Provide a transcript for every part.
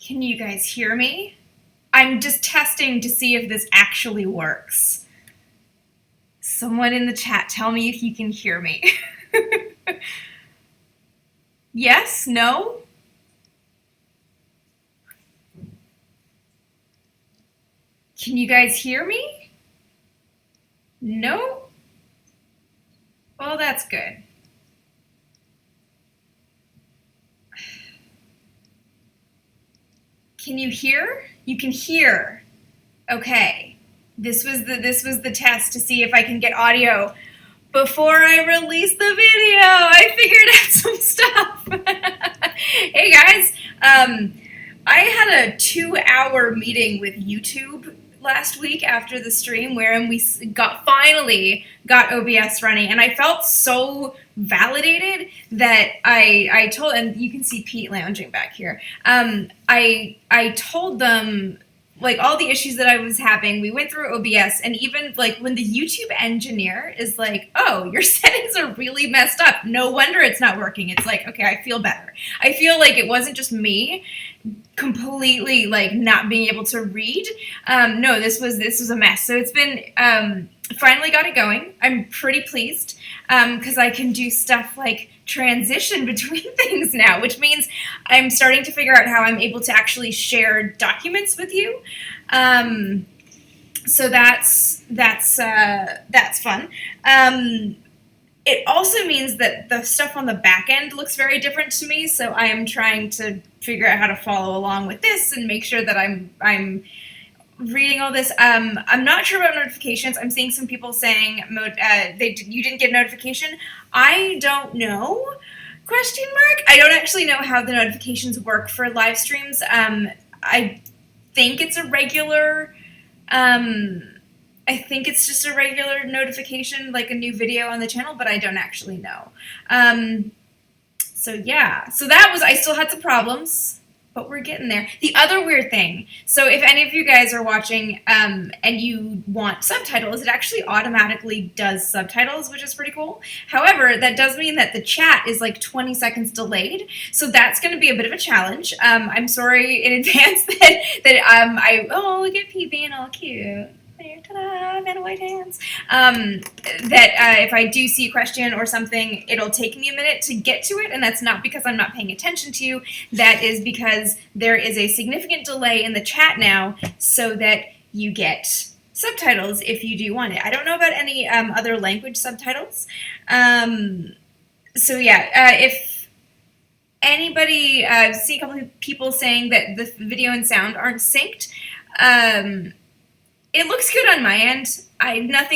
Can you guys hear me? I'm just testing to see if this actually works. Someone in the chat, tell me if you can hear me. Yes? No? Can you guys hear me? No? Well, that's good. Can you hear? You can hear. Okay. This was the test to see if I can get audio before I release the video. I figured out some stuff. Hey guys, I had a 2-hour meeting with YouTube last week after the stream wherein we finally got OBS running, and I felt so validated that I told, and you can see Pete lounging back here. I told them like all the issues that I was having. We went through OBS, and even like when the YouTube engineer is like, oh, your settings are really messed up, no wonder it's not working. It's like, okay, I feel better. I feel like it wasn't just me completely like not being able to read. No, this was a mess. So it's been finally got it going. I'm pretty pleased because I can do stuff like transition between things now, which means I'm starting to figure out how I'm able to actually share documents with you. So that's fun. It also means that the stuff on the back end looks very different to me, so I am trying to figure out how to follow along with this and make sure that I'm reading all this. I'm not sure about notifications. I'm seeing some people saying you didn't get a notification. I don't know, ? I don't actually know how the notifications work for live streams. I think it's a regular... I think it's just a regular notification, like a new video on the channel, but I don't actually know. So yeah, so I still had some problems, but we're getting there. The other weird thing, so if any of you guys are watching and you want subtitles, it actually automatically does subtitles, which is pretty cool. However, that does mean that the chat is like 20 seconds delayed, so that's going to be a bit of a challenge. I'm sorry in advance look at Pete being all cute. There, ta-da, man of white hands. If I do see a question or something, it'll take me a minute to get to it, and that's not because I'm not paying attention to you. That is because there is a significant delay in the chat now, so that you get subtitles if you do want it. I don't know about any other language subtitles. So yeah, if anybody see a couple of people saying that the video and sound aren't synced. It looks good on my end.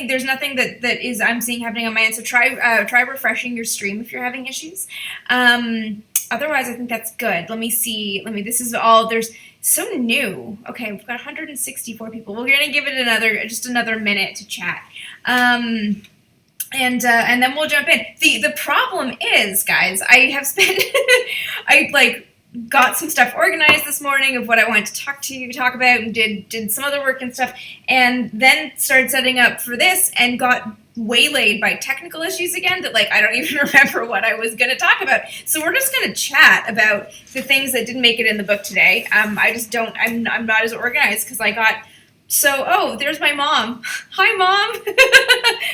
There's nothing that I'm seeing happening on my end. So try refreshing your stream if you're having issues. Otherwise, I think that's good. Let me see. This is all. There's so new. Okay, we've got 164 people. We're gonna give it just another minute to chat. And then we'll jump in. The problem is, guys, I have spent got some stuff organized this morning of what I wanted to talk about, and did some other work and stuff, and then started setting up for this and got waylaid by technical issues again that I don't even remember what I was going to talk about. So we're just going to chat about the things that didn't make it in the book today. I'm not as organized because I got... So, oh, there's my mom. Hi, Mom.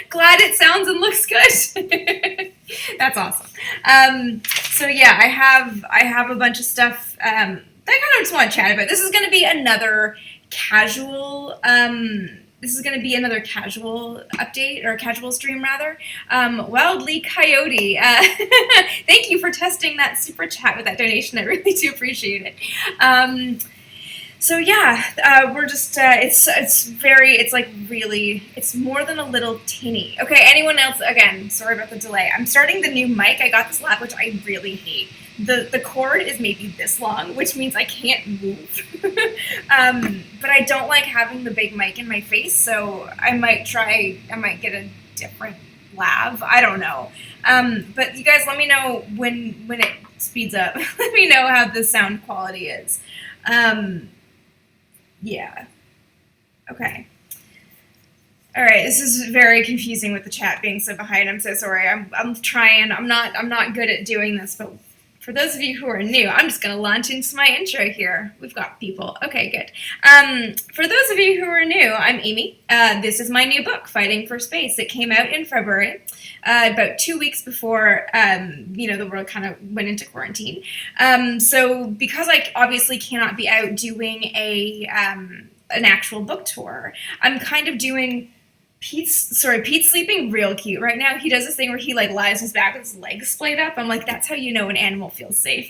Glad it sounds and looks good. That's awesome. So yeah, I have a bunch of stuff that I kind of just want to chat about. This is going to be another casual. This is going to be another casual update, or casual stream rather. Wildly Coyote, thank you for testing that super chat with that donation. I really do appreciate it. So yeah, we're just, it's more than a little tinny. Okay, anyone else, again, sorry about the delay. I'm starting the new mic. I got this lab, which I really hate. The cord is maybe this long, which means I can't move. But I don't like having the big mic in my face, so I might get a different lav. I don't know. But you guys, let me know when it speeds up. Let me know how the sound quality is. Yeah. Okay. All right. This is very confusing with the chat being so behind. I'm so sorry. I'm trying. I'm not good at doing this, but for those of you who are new, I'm just going to launch into my intro here. We've got people. Okay, good. For those of you who are new, I'm Amy. This is my new book, Fighting for Space. It came out in February, about 2 weeks before, the world kind of went into quarantine. So because I obviously cannot be out doing an actual book tour, I'm kind of doing... Pete's sleeping real cute right now. He does this thing where he lies on his back with his legs splayed up. I'm like, that's how you know an animal feels safe.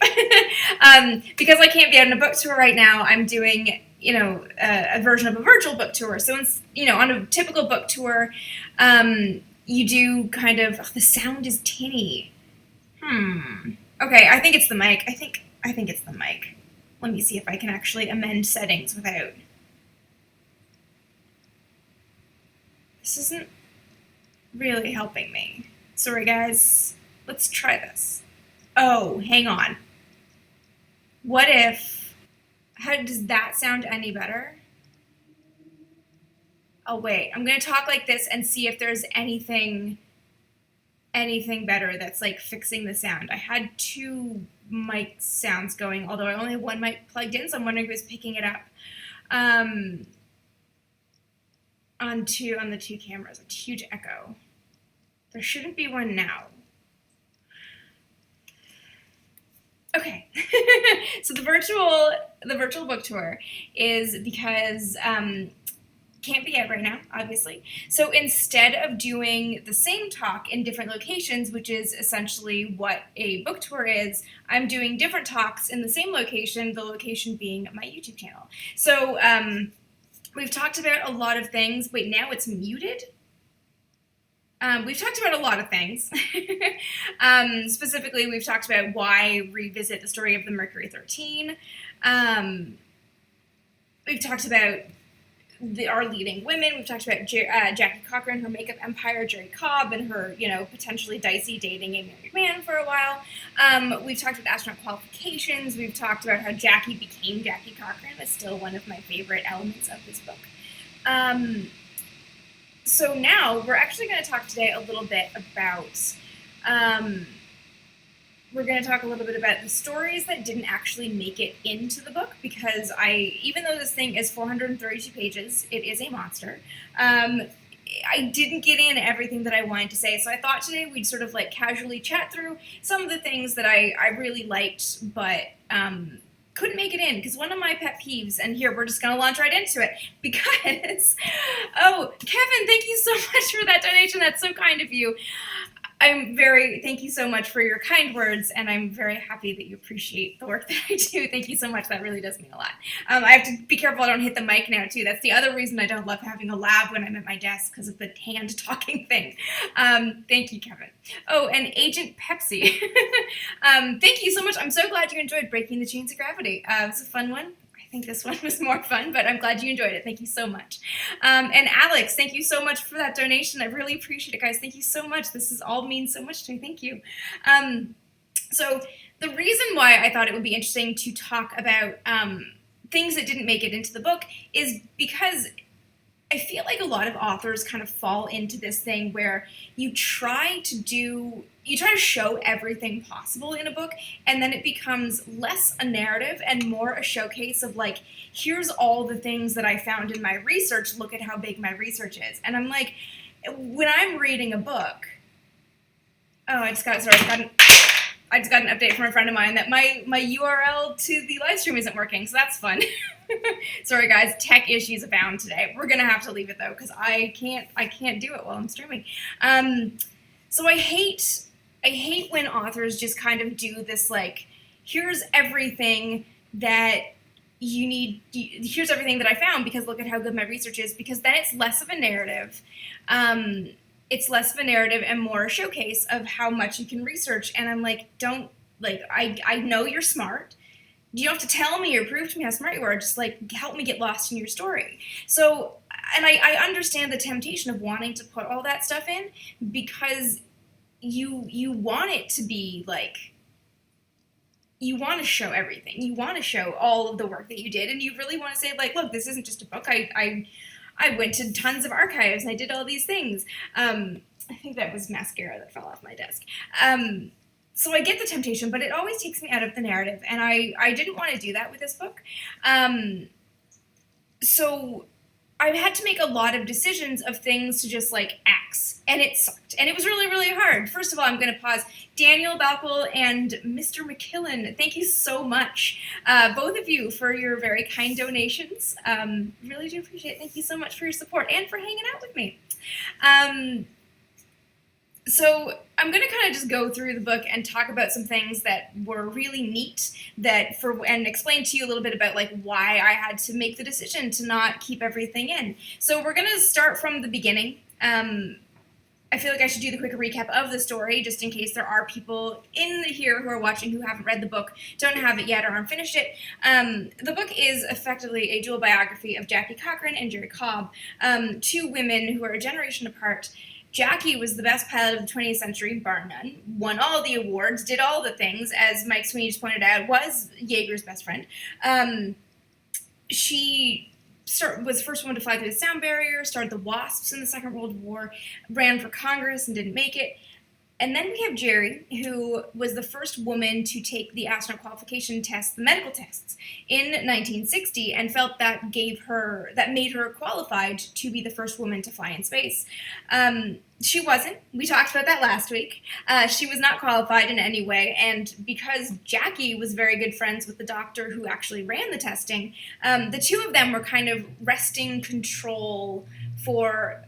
Because I can't be out on a book tour right now, I'm doing, a version of a virtual book tour. So, on a typical book tour, you do kind of, the sound is tinny. Okay, I think it's the mic. I think it's the mic. Let me see if I can actually amend settings without... This isn't really helping me. Sorry, guys. Let's try this. Oh, hang on. What if... does that sound any better? Oh, wait. I'm going to talk like this and see if there's anything better that's, fixing the sound. I had 2 mic sounds going, although I only have 1 mic plugged in, so I'm wondering who's picking it up. On the 2 cameras, a huge echo. There shouldn't be one now. Okay, so the virtual book tour is because can't be out right now, obviously. So instead of doing the same talk in different locations, which is essentially what a book tour is, I'm doing different talks in the same location, the location being my YouTube channel. So we've talked about a lot of things. Wait, now it's muted? We've talked about a lot of things. Specifically, we've talked about why revisit the story of the Mercury 13. We've talked about our leading women. We've talked about Jackie Cochran, her makeup empire, Jerry Cobb, and her, potentially dicey dating a married man for a while. We've talked about astronaut qualifications. We've talked about how Jackie became Jackie Cochran. That's still one of my favorite elements of this book. So now we're actually going to talk today a little bit about... we're going to talk a little bit about the stories that didn't actually make it into the book, because even though this thing is 432 pages, it is a monster. I didn't get in everything that I wanted to say, so I thought today we'd sort of casually chat through some of the things that I really liked, but couldn't make it in, because one of my pet peeves, and here we're just going to launch right into it, because, oh, Kevin, thank you so much for that donation. That's so kind of you. Thank you so much for your kind words, and I'm very happy that you appreciate the work that I do. Thank you so much. That really does mean a lot. I have to be careful I don't hit the mic now, too. That's the other reason I don't love having a lab when I'm at my desk, because of the hand-talking thing. Thank you, Kevin. Oh, and Agent Pepsi. Thank you so much. I'm so glad you enjoyed Breaking the Chains of Gravity. It was a fun one. I think this one was more fun, but I'm glad you enjoyed it. Thank you so much. And Alex, thank you so much for that donation. I really appreciate it, guys. Thank you so much. This all means so much to me. Thank you. So the reason why I thought it would be interesting to talk about things that didn't make it into the book is because I feel like a lot of authors kind of fall into this thing where you try to show everything possible in a book, and then it becomes less a narrative and more a showcase of here's all the things that I found in my research, look at how big my research is. And I'm like, when I'm reading a book, I just got an update from a friend of mine that my URL to the live stream isn't working, so that's fun. Sorry guys, tech issues abound today. We're gonna have to leave it though, because I can't do it while I'm streaming. So I hate when authors just kind of do this here's everything that you need, here's everything that I found because look at how good my research is, because then it's less of a narrative. It's less of a narrative and more a showcase of how much you can research. And I'm like, I know you're smart. You don't have to tell me or prove to me how smart you are. Just help me get lost in your story. So, and I understand the temptation of wanting to put all that stuff in because you want it to be you want to show everything. You want to show all of the work that you did, and you really want to say look, this isn't just a book. I went to tons of archives and I did all these things. I think that was mascara that fell off my desk. So I get the temptation, but it always takes me out of the narrative, and I didn't want to do that with this book. So I've had to make a lot of decisions of things to just like axe, and it sucked, and it was really, really hard. First of all, I'm going to pause. Daniel Balkel and Mr. McKillen, thank you so much, both of you, for your very kind donations. Really do appreciate it. Thank you so much for your support and for hanging out with me. So I'm going to kind of just go through the book and talk about some things that were really neat and explain to you a little bit about like why I had to make the decision to not keep everything in. So we're going to start from the beginning. I feel like I should do the quick recap of the story just in case there are people in here who are watching who haven't read the book, don't have it yet, or aren't finished it. The book is effectively a dual biography of Jackie Cochran and Jerry Cobb, two women who are a generation apart. Jackie was the best pilot of the 20th century, bar none, won all the awards, did all the things, as Mike Sweeney just pointed out, was Yeager's best friend. She was the first woman to fly through the sound barrier, started the WASPs in the Second World War, ran for Congress and didn't make it. And then we have Jerry, who was the first woman to take the astronaut qualification test, the medical tests, in 1960, and felt that made her qualified to be the first woman to fly in space. She wasn't. We talked about that last week. She was not qualified in any way, and because Jackie was very good friends with the doctor who actually ran the testing, the two of them were kind of wresting control for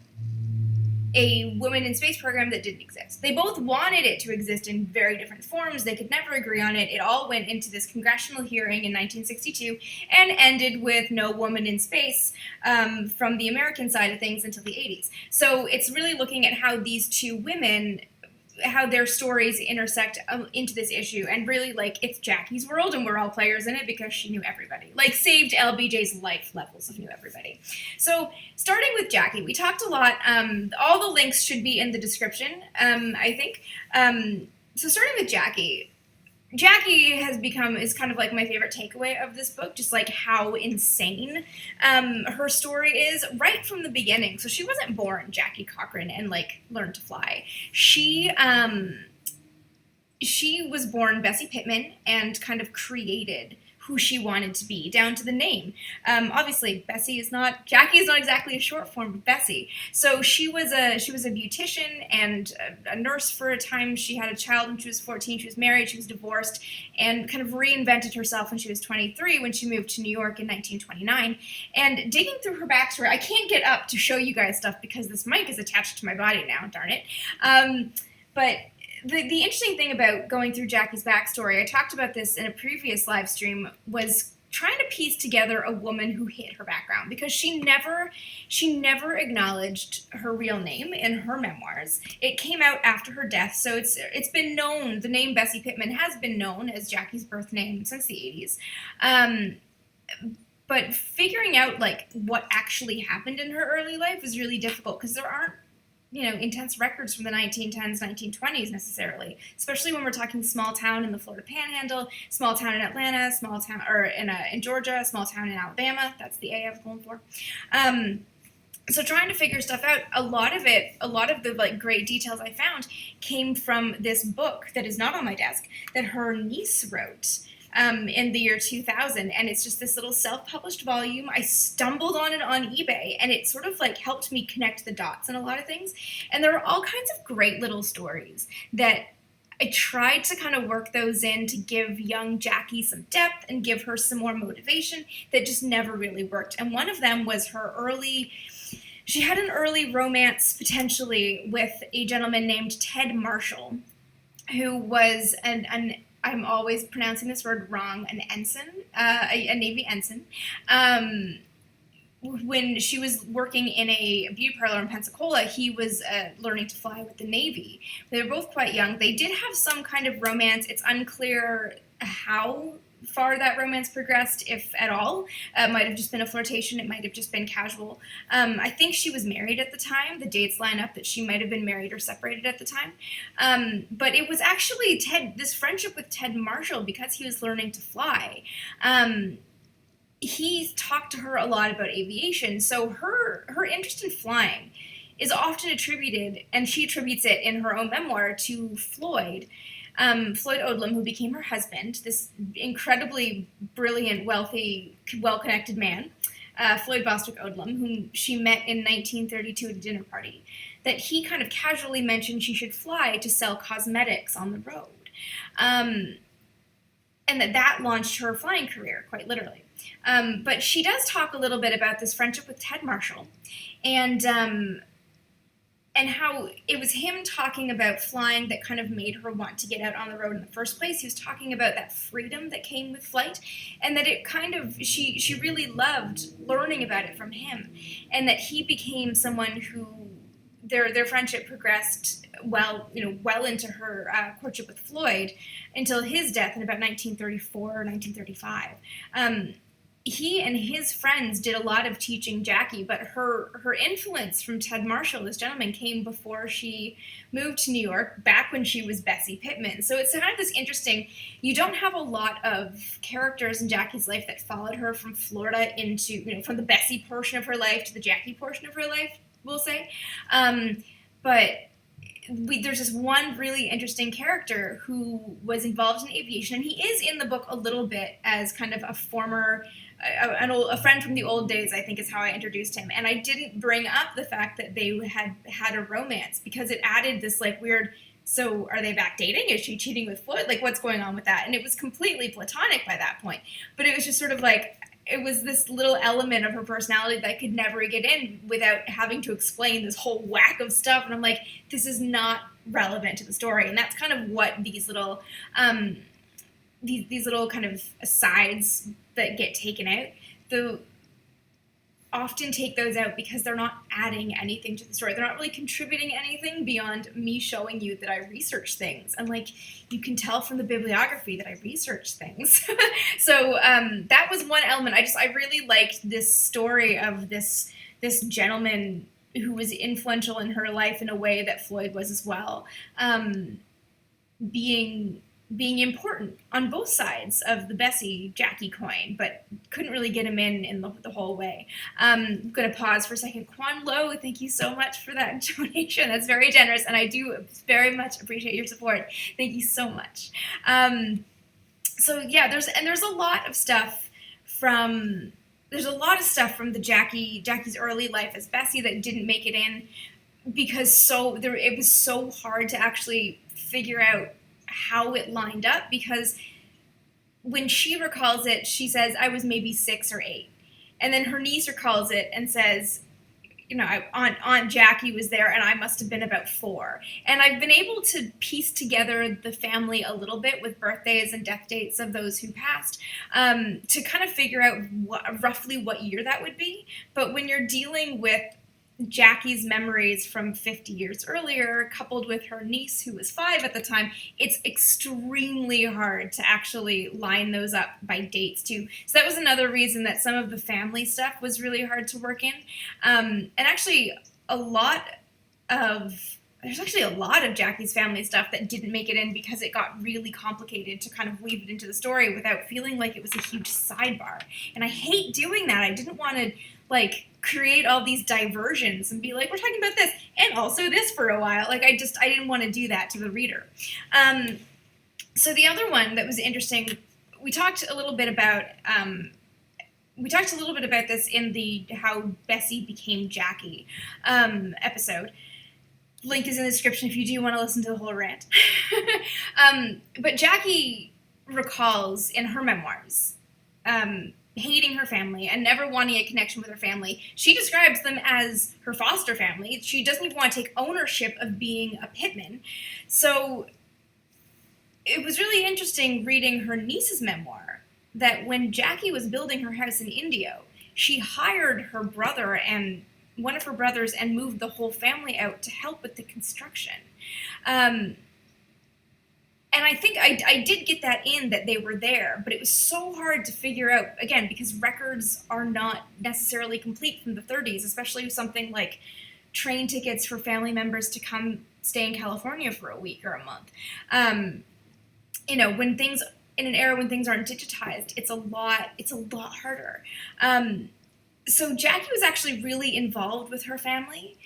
a women in space program that didn't exist. They both wanted it to exist in very different forms. They could never agree on it. It all went into this congressional hearing in 1962 and ended with no woman in space from the American side of things until the 80s. So it's really looking at how these two women, how their stories intersect into this issue, and really, like, it's Jackie's world and we're all players in it because she knew everybody, like saved LBJ's life levels of knew everybody. So starting with Jackie, we talked a lot. All the links should be in the description, I think. So starting with Jackie is kind of like my favorite takeaway of this book, just like how insane her story is right from the beginning. So she wasn't born Jackie Cochran and like learned to fly. She was born Bessie Pittman and kind of created who she wanted to be, down to the name. Obviously, Jackie is not exactly a short form of Bessie. So she was a beautician and a nurse for a time. She had a child when she was 14. She was married. She was divorced, and kind of reinvented herself when she was 23 when she moved to New York in 1929. And digging through her backstory, I can't get up to show you guys stuff because this mic is attached to my body now. Darn it. But the interesting thing about going through Jackie's backstory, I talked about this in a previous live stream, was trying to piece together a woman who hid her background, because she never acknowledged her real name in her memoirs. It came out after her death, so it's been known, the name Bessie Pittman has been known as Jackie's birth name since the 80s. But figuring out like what actually happened in her early life is really difficult because there aren't intense records from the 1910s, 1920s necessarily, especially when we're talking small town in the Florida Panhandle, small town in Atlanta, small town or in Georgia, small town in Alabama. That's the A I was going for. So trying to figure stuff out, a lot of the like great details I found came from this book that is not on my desk that her niece wrote. In the year 2000, and it's just this little self-published volume. I stumbled on it on eBay, and it sort of like helped me connect the dots in a lot of things. And there are all kinds of great little stories that I tried to kind of work those in to give young Jackie some depth and give her some more motivation that just never really worked. And one of them was she had an early romance potentially with a gentleman named Ted Marshall, who was I'm always pronouncing this word wrong, an ensign, a Navy ensign. When she was working in a beauty parlor in Pensacola, he was learning to fly with the Navy. They were both quite young. They did have some kind of romance. It's unclear how far that romance progressed, if at all. It might have just been a flirtation. It might have just been casual. I think she was married at the time. The dates line up that she might have been married or separated at the time. But it was actually this friendship with Ted Marshall, because he was learning to fly. He talked to her a lot about aviation. So her interest in flying is often attributed, and she attributes it in her own memoir, to Floyd. Floyd Odlum, who became her husband, this incredibly brilliant, wealthy, well-connected man, Floyd Bostwick Odlum, whom she met in 1932 at a dinner party, that he kind of casually mentioned she should fly to sell cosmetics on the road. And that launched her flying career, quite literally. But she does talk a little bit about this friendship with Ted Marshall, and how it was him talking about flying that kind of made her want to get out on the road in the first place. He was talking about that freedom that came with flight, and that it kind of, she really loved learning about it from him, and that he became someone who their friendship progressed well into her courtship with Floyd until his death in about 1934 or 1935. He and his friends did a lot of teaching Jackie, but her influence from Ted Marshall, this gentleman, came before she moved to New York, back when she was Bessie Pittman. So it's kind of this interesting, you don't have a lot of characters in Jackie's life that followed her from Florida into, from the Bessie portion of her life to the Jackie portion of her life, we'll say. But there's this one really interesting character who was involved in aviation, and he is in the book a little bit as kind of a former, a friend from the old days, I think is how I introduced him. And I didn't bring up the fact that they had a romance, because it added this weird, so are they back dating? Is she cheating with Floyd? What's going on with that? And it was completely platonic by that point. But it was just sort of it was this little element of her personality that I could never get in without having to explain this whole whack of stuff. And I'm like, this is not relevant to the story. And that's kind of what these little these little kind of asides that get taken out, often take those out because they're not adding anything to the story. They're not really contributing anything beyond me showing you that I research things. And you can tell from the bibliography that I research things. So that was one element. I really liked this story of this gentleman who was influential in her life in a way that Floyd was as well, being important on both sides of the Bessie-Jackie coin, but couldn't really get him in the whole way. I'm going to pause for a second. Quan Lo, thank you so much for that donation. That's very generous, and I do very much appreciate your support. Thank you so much. So yeah, there's a lot of stuff from the Jackie's early life as Bessie that didn't make it in, because it was so hard to actually figure out how it lined up, because when she recalls it, she says, I was maybe 6 or 8. And then her niece recalls it and says, Aunt Jackie was there and I must have been about 4. And I've been able to piece together the family a little bit with birthdays and death dates of those who passed, to kind of figure out roughly what year that would be. But when you're dealing with Jackie's memories from 50 years earlier, coupled with her niece who was 5 at the time, it's extremely hard to actually line those up by dates too. So that was another reason that some of the family stuff was really hard to work in. And actually there's actually a lot of Jackie's family stuff that didn't make it in because it got really complicated to kind of weave it into the story without feeling like it was a huge sidebar. And I hate doing that. I didn't want to create all these diversions and be like, we're talking about this and also this for a while. I didn't want to do that to the reader. So the other one that was interesting, we talked a little bit about this in the How Bessie Became Jackie episode. Link is in the description if you do want to listen to the whole rant. But Jackie recalls in her memoirs hating her family and never wanting a connection with her family. She describes them as her foster family. She doesn't even want to take ownership of being a Pittman. So it was really interesting reading her niece's memoir that when Jackie was building her house in Indio, she hired one of her brothers and moved the whole family out to help with the construction. And I think I did get that in, that they were there, but it was so hard to figure out, again, because records are not necessarily complete from the 30s, especially something like train tickets for family members to come stay in California for a week or a month. When things, in an era when things aren't digitized, it's a lot harder. So Jackie was actually really involved with her family.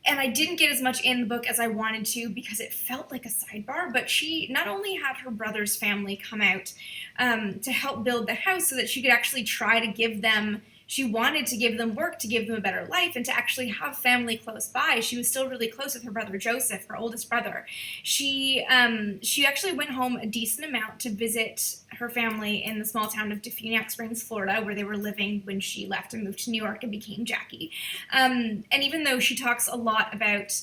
and I didn't get as much in the book as I wanted to because it felt like a sidebar. But she not only had her brother's family come out to help build the house so that she could actually try to give them. She wanted to give them work, to give them a better life, and to actually have family close by. She was still really close with her brother Joseph, her oldest brother. She actually went home a decent amount to visit her family in the small town of Defuniak Springs, Florida, where they were living when she left and moved to New York and became Jackie. And even though she talks a lot about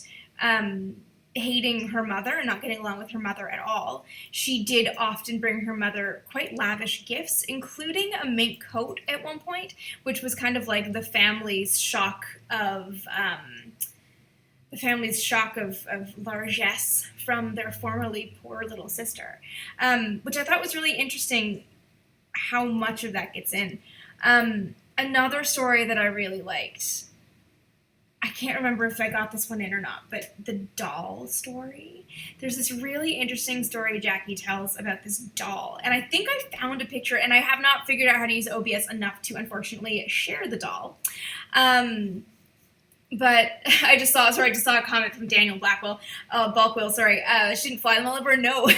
hating her mother and not getting along with her mother at all, she did often bring her mother quite lavish gifts, including a mink coat at one point, which was kind of like the family's shock of largesse from their formerly poor little sister, which I thought was really interesting how much of that gets in. Another story that I really liked, I can't remember if I got this one in or not, but the doll story. There's this really interesting story Jackie tells about this doll, and I think I found a picture, and I have not figured out how to use OBS enough to unfortunately share the doll. But I just saw a comment from Daniel Balkwill. She didn't fly them all over. No,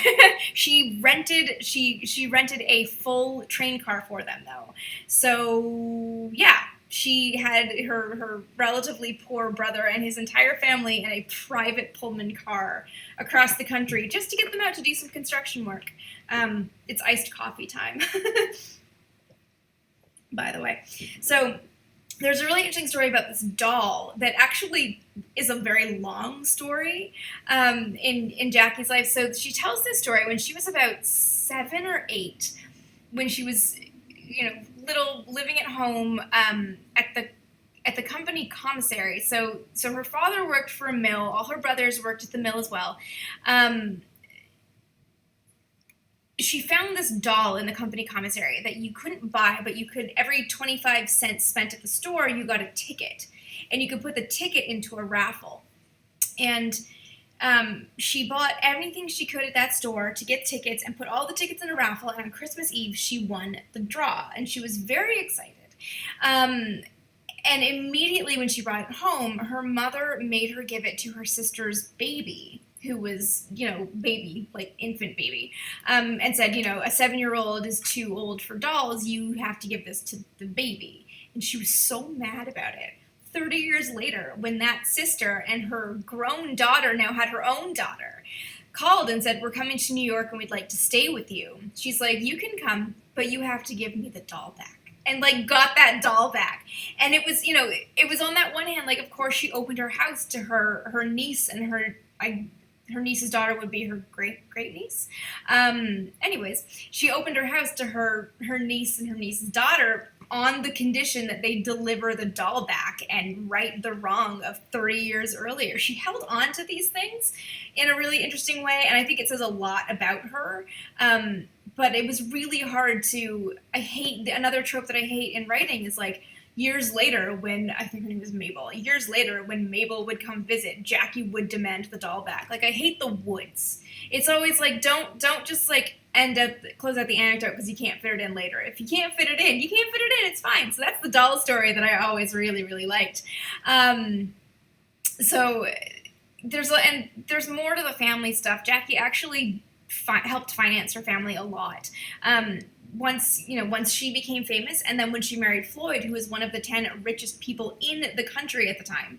she rented a full train car for them though. So yeah, she had her relatively poor brother and his entire family in a private Pullman car across the country just to get them out to do some construction work. It's iced coffee time, by the way. So there's a really interesting story about this doll that actually is a very long story in Jackie's life. So she tells this story when she was about 7 or 8, when she was, little, living at home at the company commissary. So her father worked for a mill. All her brothers worked at the mill as well. She found this doll in the company commissary that you couldn't buy, but you could, every 25 cents spent at the store, you got a ticket. And you could put the ticket into a raffle. And she bought everything she could at that store to get tickets and put all the tickets in a raffle. And on Christmas Eve, she won the draw. And she was very excited. And immediately when she brought it home, her mother made her give it to her sister's baby, who was, baby, like infant baby, and said, a 7-year-old is too old for dolls. You have to give this to the baby. And she was so mad about it. 30 years later, when that sister and her grown daughter now had her own daughter, called and said, we're coming to New York and we'd like to stay with you. She's like, you can come, but you have to give me the doll back. And got that doll back. And it was, it was on that one hand, of course she opened her house to her niece, and her niece's daughter would be her great niece. Anyways, she opened her house to her niece and her niece's daughter on the condition that they deliver the doll back and right the wrong of 30 years earlier. She held on to these things in a really interesting way, and I think it says a lot about her. But it was really hard to, another trope that I hate in writing is years later, when, I think her name was Mabel, years later when Mabel would come visit, Jackie would demand the doll back. I hate the woulds. It's always don't just close out the anecdote because you can't fit it in later. If you can't fit it in, you can't fit it in, it's fine. So that's the doll story that I always really, really liked. So there's more to the family stuff. Jackie actually helped finance her family a lot. Once she became famous, and then when she married Floyd, who was one of the 10 richest people in the country at the time,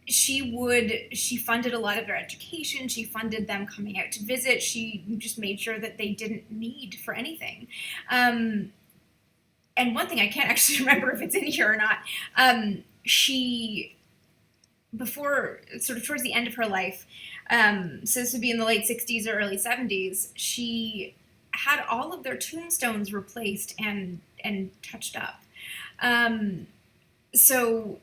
she funded a lot of their education. She funded them coming out to visit. She just made sure that they didn't need for anything. And one thing I can't actually remember if it's in here or not, she, before, sort of towards the end of her life, so this would be in the late 60s or early 70s, she had all of their tombstones replaced and touched up. So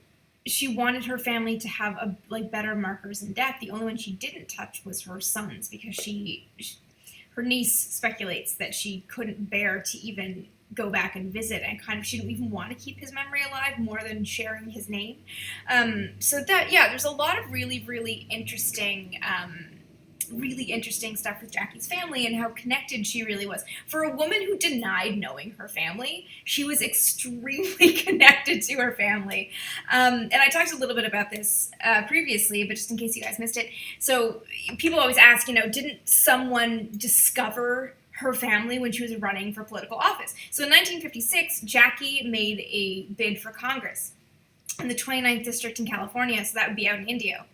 she wanted her family to have better markers in death. The only one she didn't touch was her sons, because her niece speculates that she couldn't bear to even go back and visit, and she didn't even want to keep his memory alive more than sharing his name. So there's a lot of really, really interesting really interesting stuff with Jackie's family and how connected she really was. For a woman who denied knowing her family, she was extremely connected to her family. And I talked a little bit about this previously, but just in case you guys missed it. So people always ask, didn't someone discover her family when she was running for political office? So in 1956, Jackie made a bid for Congress in the 29th district in California, so that would be out in Indio.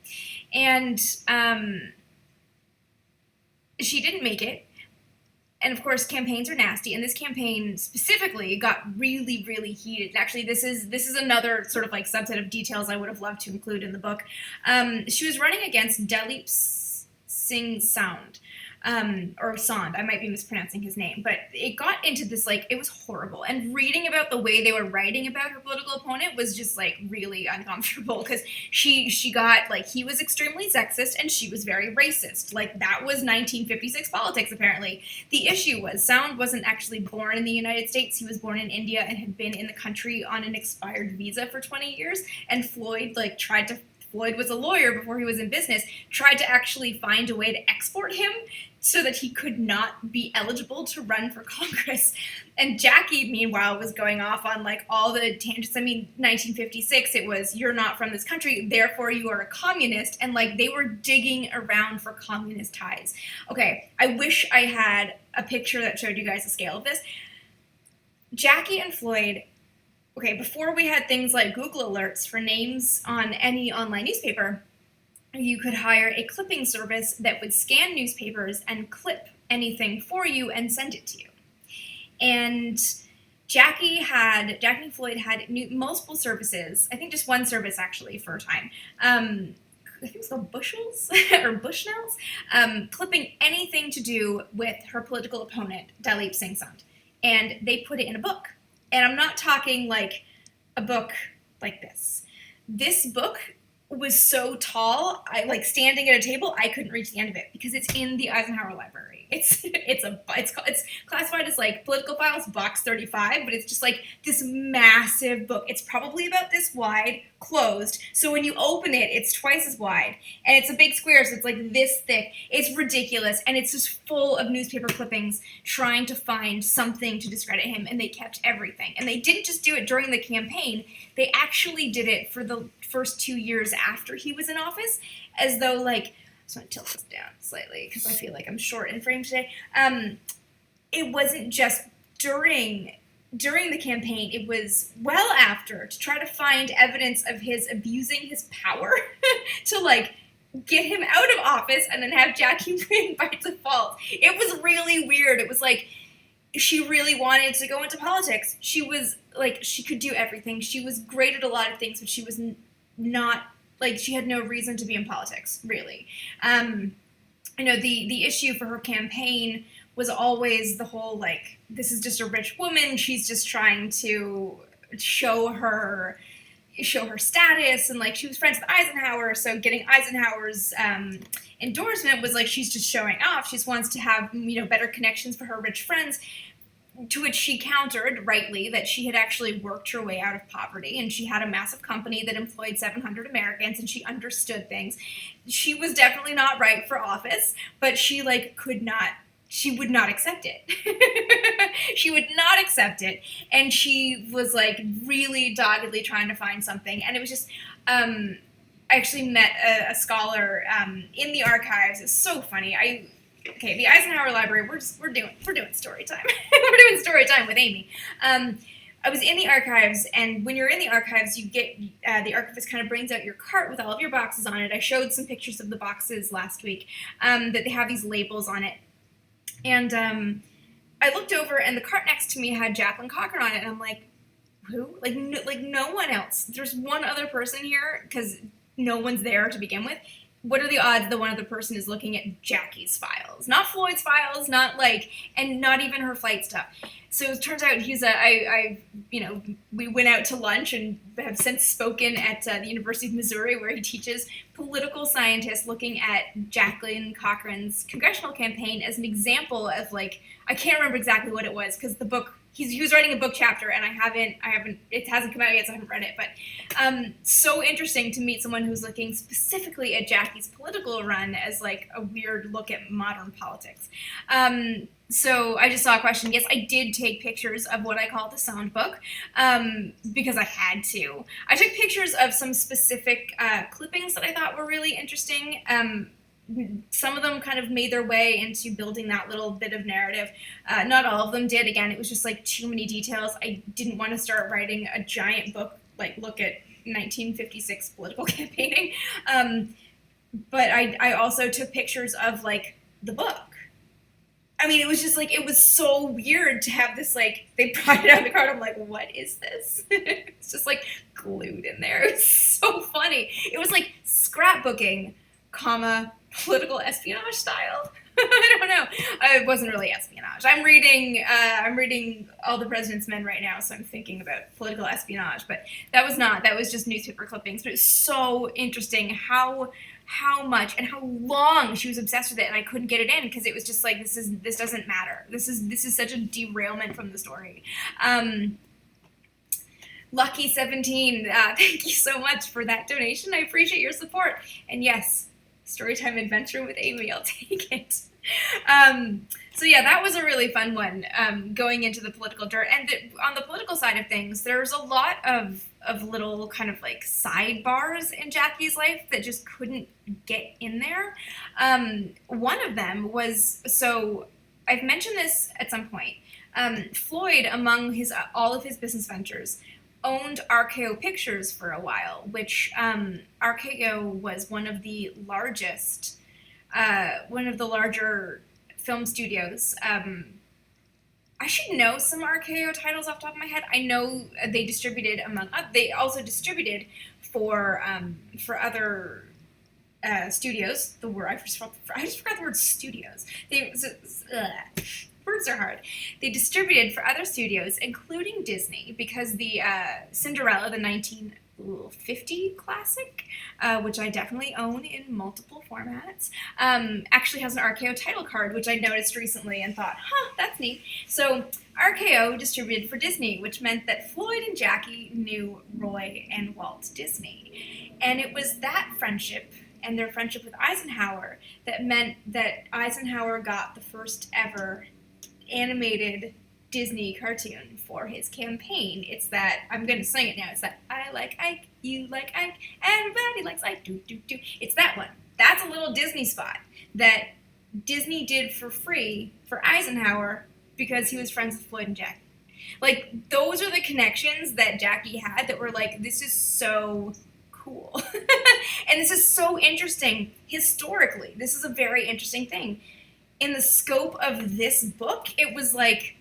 And she didn't make it. And of course, campaigns are nasty, and this campaign specifically got really, really heated. And actually, this is another sort of like subset of details I would have loved to include in the book. She was running against Dalip Singh Sound. Or Sand, I might be mispronouncing his name, but it got into this, it was horrible. And reading about the way they were writing about her political opponent was just, really uncomfortable, because she got, he was extremely sexist, and she was very racist. That was 1956 politics, apparently. The issue was, Sound wasn't actually born in the United States. He was born in India and had been in the country on an expired visa for 20 years, and Floyd, Floyd was a lawyer before he was in business, tried to actually find a way to export him so that he could not be eligible to run for Congress. And Jackie, meanwhile, was going off on all the tangents. 1956, it was, you're not from this country, therefore you are a communist. And they were digging around for communist ties. Okay, I wish I had a picture that showed you guys the scale of this. Jackie and Floyd, before we had things like Google alerts for names on any online newspaper, you could hire a clipping service that would scan newspapers and clip anything for you and send it to you. And Jackie and Floyd had multiple services. I think just one service, actually, for a time. I think it's called Bushels or Bushnells, clipping anything to do with her political opponent, Dalip Singh Sand. And they put it in a book. And I'm not talking a book like this. This book was so tall, I standing at a table, I couldn't reach the end of it because it's in the Eisenhower Library. It's classified as political files, box 35, but it's just this massive book. It's probably about this wide, closed. So when you open it, it's twice as wide, and it's a big square, so it's this thick. It's ridiculous, and it's just full of newspaper clippings trying to find something to discredit him, and they kept everything. And they didn't just do it during the campaign; they actually did it for the first 2 years after he was in office, as though I just want to tilt this down slightly because I feel like I'm short in frame today. It wasn't just during the campaign, it was well after, to try to find evidence of his abusing his power to get him out of office and then have Jackie win by default. It was really weird. It was she really wanted to go into politics. She was she could do everything. She was great at a lot of things, but she was not, she had no reason to be in politics, really. The issue for her campaign was always the whole, this is just a rich woman, she's just trying to show her status, and, she was friends with Eisenhower, so getting Eisenhower's endorsement was, she's just showing off. She just wants to have, better connections for her rich friends. To which she countered, rightly, that she had actually worked her way out of poverty, and she had a massive company that employed 700 Americans, and she understood things. She was definitely not right for office, but she, she would not accept it. She would not accept it, and she was, really doggedly trying to find something, and it was just, I actually met a scholar in the archives. It's so funny. The Eisenhower Library, we're doing story time. We're doing story time with Amy. I was in the archives, and when you're in the archives, you get, the archivist kind of brings out your cart with all of your boxes on it. I showed some pictures of the boxes last week, that they have these labels on it. And I looked over, and the cart next to me had Jacqueline Cochran on it, and I'm like, who? No one else. There's one other person here, because no one's there to begin with. What are the odds that one other person is looking at Jackie's files? Not Floyd's files, not and not even her flight stuff. So it turns out we went out to lunch and have since spoken at the University of Missouri, where he teaches political scientists looking at Jacqueline Cochran's congressional campaign as an example of I can't remember exactly what it was because the book he was writing a book chapter, and I haven't it hasn't come out yet, so I haven't read it. But so interesting to meet someone who's looking specifically at Jackie's political run as like a weird look at modern politics. So I just saw a question. Yes, I did take pictures of what I call the sound book because I had to. I took pictures of some specific clippings that I thought were really interesting. Some of them kind of made their way into building that little bit of narrative. Not all of them did. Again, it was just like too many details. I didn't want to start writing a giant book, like look at 1956 political campaigning. But I also took pictures of like the book. I mean, it was just like, it was so weird to have this, like, they brought it out of the card. I'm like, what is this? It's just like glued in there. It was so funny. It was like scrapbooking, comma, political espionage style. I don't know. It wasn't really espionage. I'm reading All the President's Men right now, so I'm thinking about political espionage. But that was not. That was just newspaper clippings. But it's so interesting how much and how long she was obsessed with it, and I couldn't get it in because it was just like, this doesn't matter. This is such a derailment from the story. Lucky 17, thank you so much for that donation. I appreciate your support. And yes, Storytime Adventure with Amy, I'll take it. So yeah, that was a really fun one, going into the political dirt. And on the political side of things, there's a lot of little kind of like sidebars in Jackie's life that just couldn't get in there. One of them was, so I've mentioned this at some point, Floyd, among all of his business ventures, owned RKO Pictures for a while, which RKO was one of the larger film studios. I should know some RKO titles off the top of my head. I know they distributed they also distributed for other studios. I just forgot the word studios. Words are hard. They distributed for other studios, including Disney, because the Cinderella, the 1950 classic, which I definitely own in multiple formats, actually has an RKO title card, which I noticed recently and thought, that's neat. So RKO distributed for Disney, which meant that Floyd and Jackie knew Roy and Walt Disney. And it was that friendship and their friendship with Eisenhower that meant that Eisenhower got the first ever animated Disney cartoon for his campaign. It's that, I'm going to sing it now, it's that I like Ike, you like Ike, everybody likes Ike, do, do, do. It's that one. That's a little Disney spot that Disney did for free for Eisenhower because he was friends with Floyd and Jackie. Like, those are the connections that Jackie had that were like, this is so cool. And this is so interesting historically. This is a very interesting thing. In the scope of this book, it was like,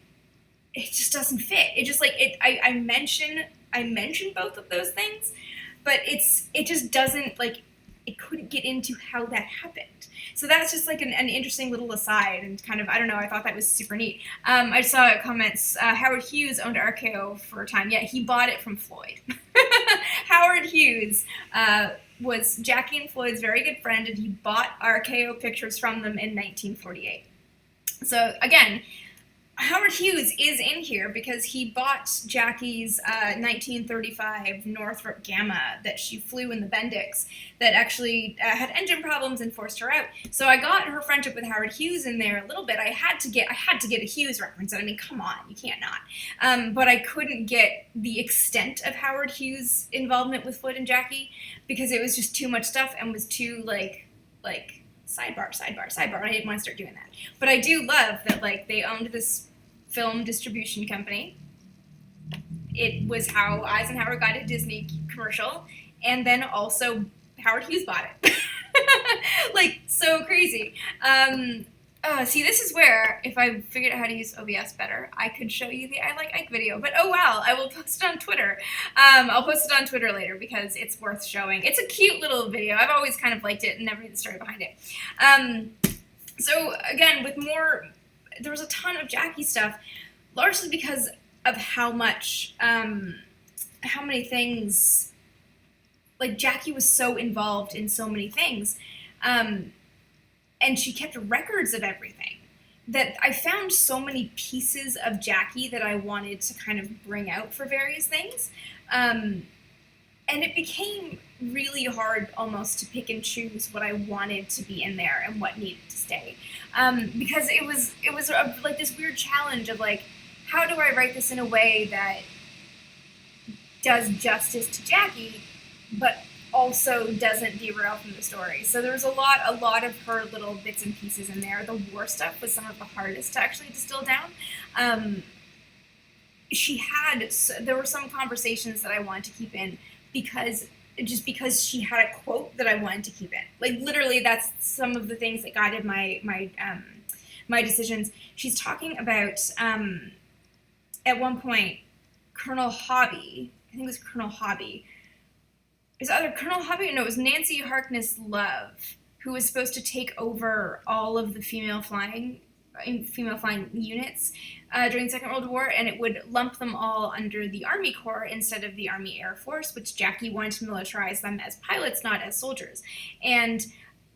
it just doesn't fit. It just like, I mention both of those things, but it just doesn't, like, it couldn't get into how that happened. So that's just like an interesting little aside, and kind of, I don't know, I thought that was super neat. I saw comments, Howard Hughes owned RKO for a time. Yeah, he bought it from Floyd. Howard Hughes was Jackie and Floyd's very good friend, and he bought RKO Pictures from them in 1948. So again, Howard Hughes is in here because he bought Jackie's 1935 Northrop Gamma that she flew in the Bendix that actually had engine problems and forced her out. So I got her friendship with Howard Hughes in there a little bit. I had to get a Hughes reference. I mean, come on, you can't not. But I couldn't get the extent of Howard Hughes' involvement with Floyd and Jackie because it was just too much stuff and was too like sidebar. I didn't want to start doing that. But I do love that, like, they owned this film distribution company. It was how Eisenhower got a Disney commercial, and then also Howard Hughes bought it. Like, so crazy. See, this is where, if I figured out how to use OBS better, I could show you the I Like Ike video. But oh well, I will post it on Twitter. I'll post it on Twitter later because it's worth showing. It's a cute little video. I've always kind of liked it and never knew the story behind it. So again, there was a ton of Jackie stuff, largely because of how many things, like, Jackie was so involved in so many things. And she kept records of everything. that I found so many pieces of Jackie that I wanted to kind of bring out for various things. And it became really hard almost to pick and choose what I wanted to be in there and what needed to stay, because it was like this weird challenge of like, how do I write this in a way that does justice to Jackie, but also doesn't derail from the story. So there's a lot of her little bits and pieces in there. The war stuff was some of the hardest to actually distill down. Um, there were some conversations that I wanted to keep in because she had a quote that I wanted to keep in. Like literally, that's some of the things that guided my decisions. She's talking about at one point Colonel Hobby. I think it was Colonel Hobby. It was either Colonel Hobby or no, it was Nancy Harkness Love, who was supposed to take over all of the female flying units during the Second World War, and it would lump them all under the Army Corps instead of the Army Air Force, which Jackie wanted to militarize them as pilots, not as soldiers. And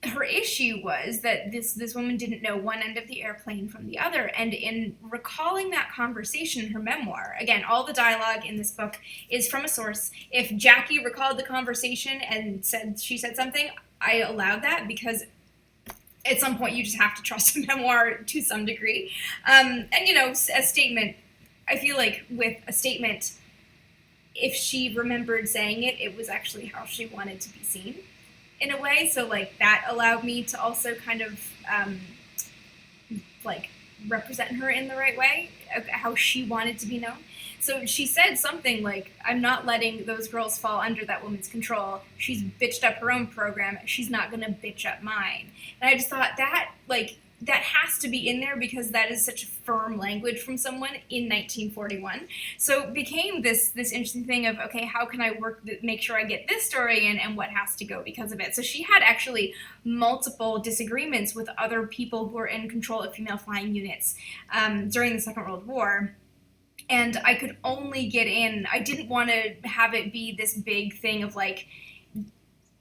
her issue was that this woman didn't know one end of the airplane from the other. And in recalling that conversation in her memoir, again, all the dialogue in this book is from a source. If Jackie recalled the conversation and she said something, I allowed that because at some point you just have to trust a memoir to some degree. And a statement, I feel like with a statement, if she remembered saying it, it was actually how she wanted to be seen in a way. So like that allowed me to also kind of like represent her in the right way, how she wanted to be known. So she said something like, I'm not letting those girls fall under that woman's control. She's bitched up her own program. She's not going to bitch up mine. And I just thought that has to be in there because that is such firm language from someone in 1941. So it became this interesting thing of, okay, how can I make sure I get this story in and what has to go because of it? So she had actually multiple disagreements with other people who were in control of female flying units during the Second World War. And I could only get in. I didn't want to have it be this big thing of like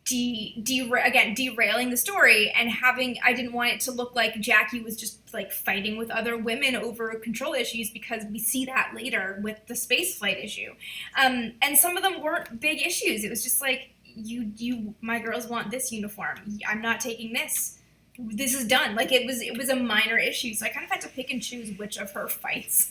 derailing the story and I didn't want it to look like Jackie was just like fighting with other women over control issues, because we see that later with the space flight issue. And some of them weren't big issues. It was just like, my girls want this uniform. I'm not taking this. This is done. Like it was a minor issue, so I kind of had to pick and choose which of her fights.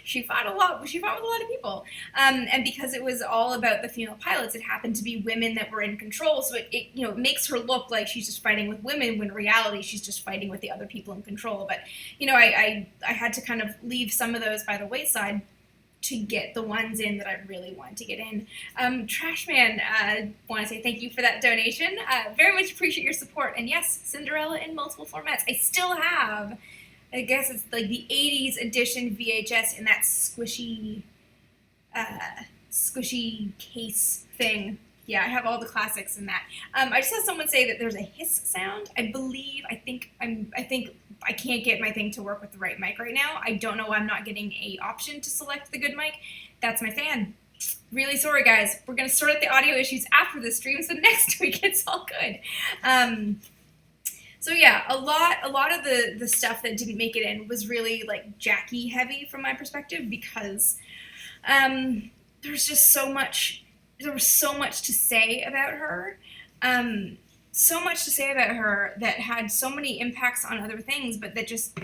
She fought a lot. She fought with a lot of people, and because it was all about the female pilots, it happened to be women that were in control. So it makes her look like she's just fighting with women, when in reality she's just fighting with the other people in control. But I had to kind of leave some of those by the wayside to get the ones in that I really wanted to get in. Trashman, want to say thank you for that donation. Very much appreciate your support. And yes, Cinderella in multiple formats. I still have, I guess it's like the 80s edition VHS in that squishy case thing. Yeah, I have all the classics in that. I just saw someone say that there's a hiss sound. I think I can't get my thing to work with the right mic right now. I don't know why I'm not getting a option to select the good mic. That's my fan. Really sorry, guys. We're gonna sort out the audio issues after the stream, so next week it's all good. So yeah, a lot of the stuff that didn't make it in was really like Jackie heavy from my perspective, because there's just so much. There was so much to say about her. So much to say about her that had so many impacts on other things, but that just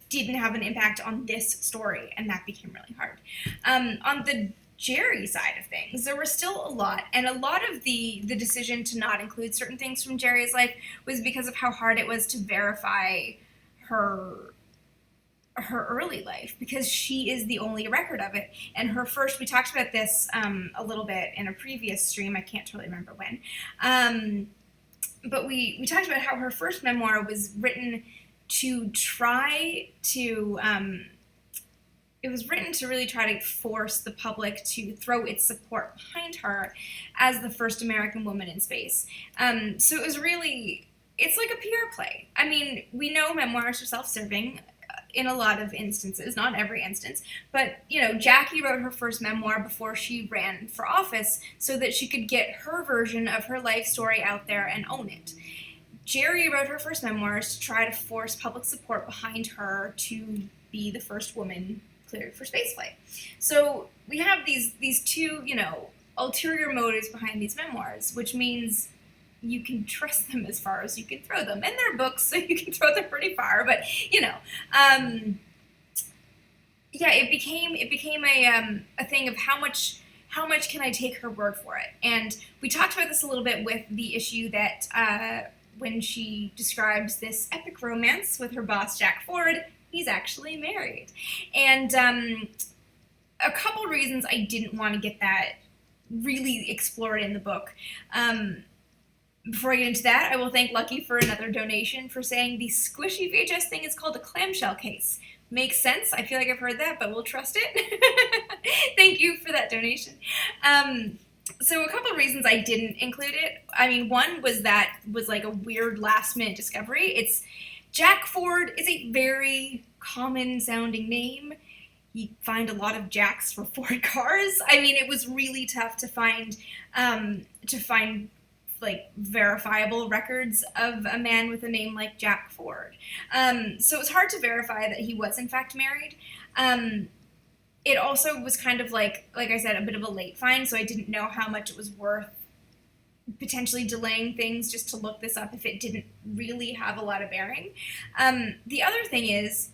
didn't have an impact on this story, and that became really hard. On the Jerry side of things, there was still a lot, and a lot of the decision to not include certain things from Jerry's life was because of how hard it was to verify her early life, because she is the only record of it. And her first, we talked about this a little bit in a previous stream, I can't totally remember when, but we talked about how her first memoir was written to it was written to really try to force the public to throw its support behind her as the first American woman in space. So it was really, it's like a PR play. I mean, we know memoirs are self-serving in a lot of instances, not every instance, but Jackie wrote her first memoir before she ran for office so that she could get her version of her life story out there and own it. Jerry wrote her first memoirs to try to force public support behind her to be the first woman cleared for spaceflight. So we have these two, ulterior motives behind these memoirs, which means you can trust them as far as you can throw them. And they're books, so you can throw them pretty far. But it became a thing of how much can I take her word for it? And we talked about this a little bit with the issue that when she describes this epic romance with her boss Jack Ford, he's actually married. And a couple reasons I didn't want to get that really explored in the book. Before I get into that, I will thank Lucky for another donation for saying the squishy VHS thing is called a clamshell case. Makes sense. I feel like I've heard that, but we'll trust it. Thank you for that donation. So a couple of reasons I didn't include it. I mean, one was like a weird last minute discovery. It's Jack Ford is a very common sounding name. You find a lot of Jacks for Ford cars. I mean, it was really tough to find like verifiable records of a man with a name like Jack Ford. So it was hard to verify that he was in fact married. It also was kind of like I said, a bit of a late find, so I didn't know how much it was worth potentially delaying things just to look this up if it didn't really have a lot of bearing. The other thing is,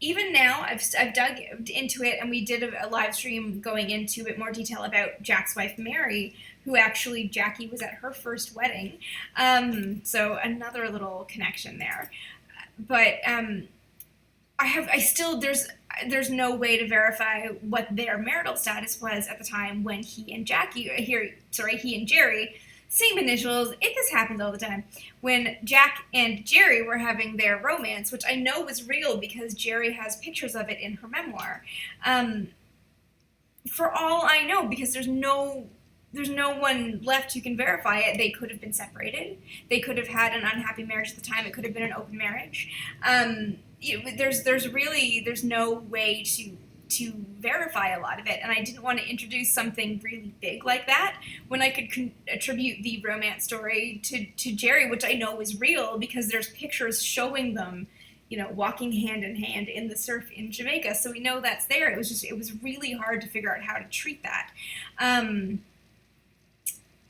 even now, I've dug into it, and we did a live stream going into a bit more detail about Jack's wife, Mary, who actually, Jackie was at her first wedding. So another little connection there. But there's no way to verify what their marital status was at the time when he and Jerry, same initials, this happens all the time, when Jack and Jerry were having their romance, which I know was real because Jerry has pictures of it in her memoir. For all I know, because there's no one left who can verify it. They could have been separated. They could have had an unhappy marriage at the time. It could have been an open marriage. There's no way to verify a lot of it, and I didn't want to introduce something really big like that when I could attribute the romance story to Jerry, which I know is real because there's pictures showing them, walking hand in hand in the surf in Jamaica. So we know that's there. It was really hard to figure out how to treat that.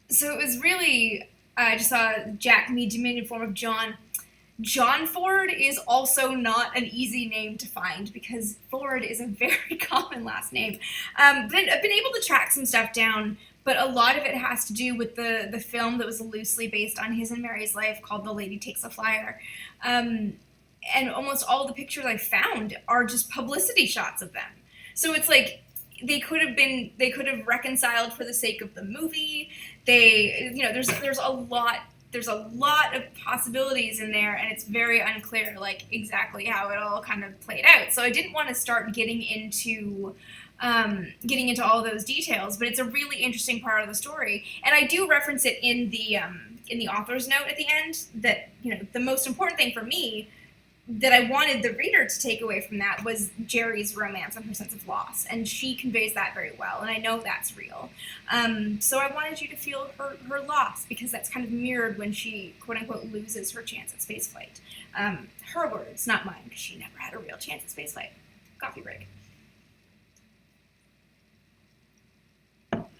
So it was really, I just saw Jack me diminutive form of John. John Ford is also not an easy name to find because Ford is a very common last name. But I've been able to track some stuff down, but a lot of it has to do with the film that was loosely based on his and Mary's life called The Lady Takes a Flyer. And almost all the pictures I found are just publicity shots of them. So it's like, they could have reconciled for the sake of the movie. There's a lot of possibilities in there, and it's very unclear, like, exactly how it all kind of played out. So I didn't want to start getting into all those details, but it's a really interesting part of the story, and I do reference it in the author's note at the end that the most important thing for me that I wanted the reader to take away from that was Jerry's romance and her sense of loss, and she conveys that very well, and I know that's real. So I wanted you to feel her loss, because that's kind of mirrored when she, quote-unquote, loses her chance at spaceflight. Her words, not mine, because she never had a real chance at spaceflight. Coffee break.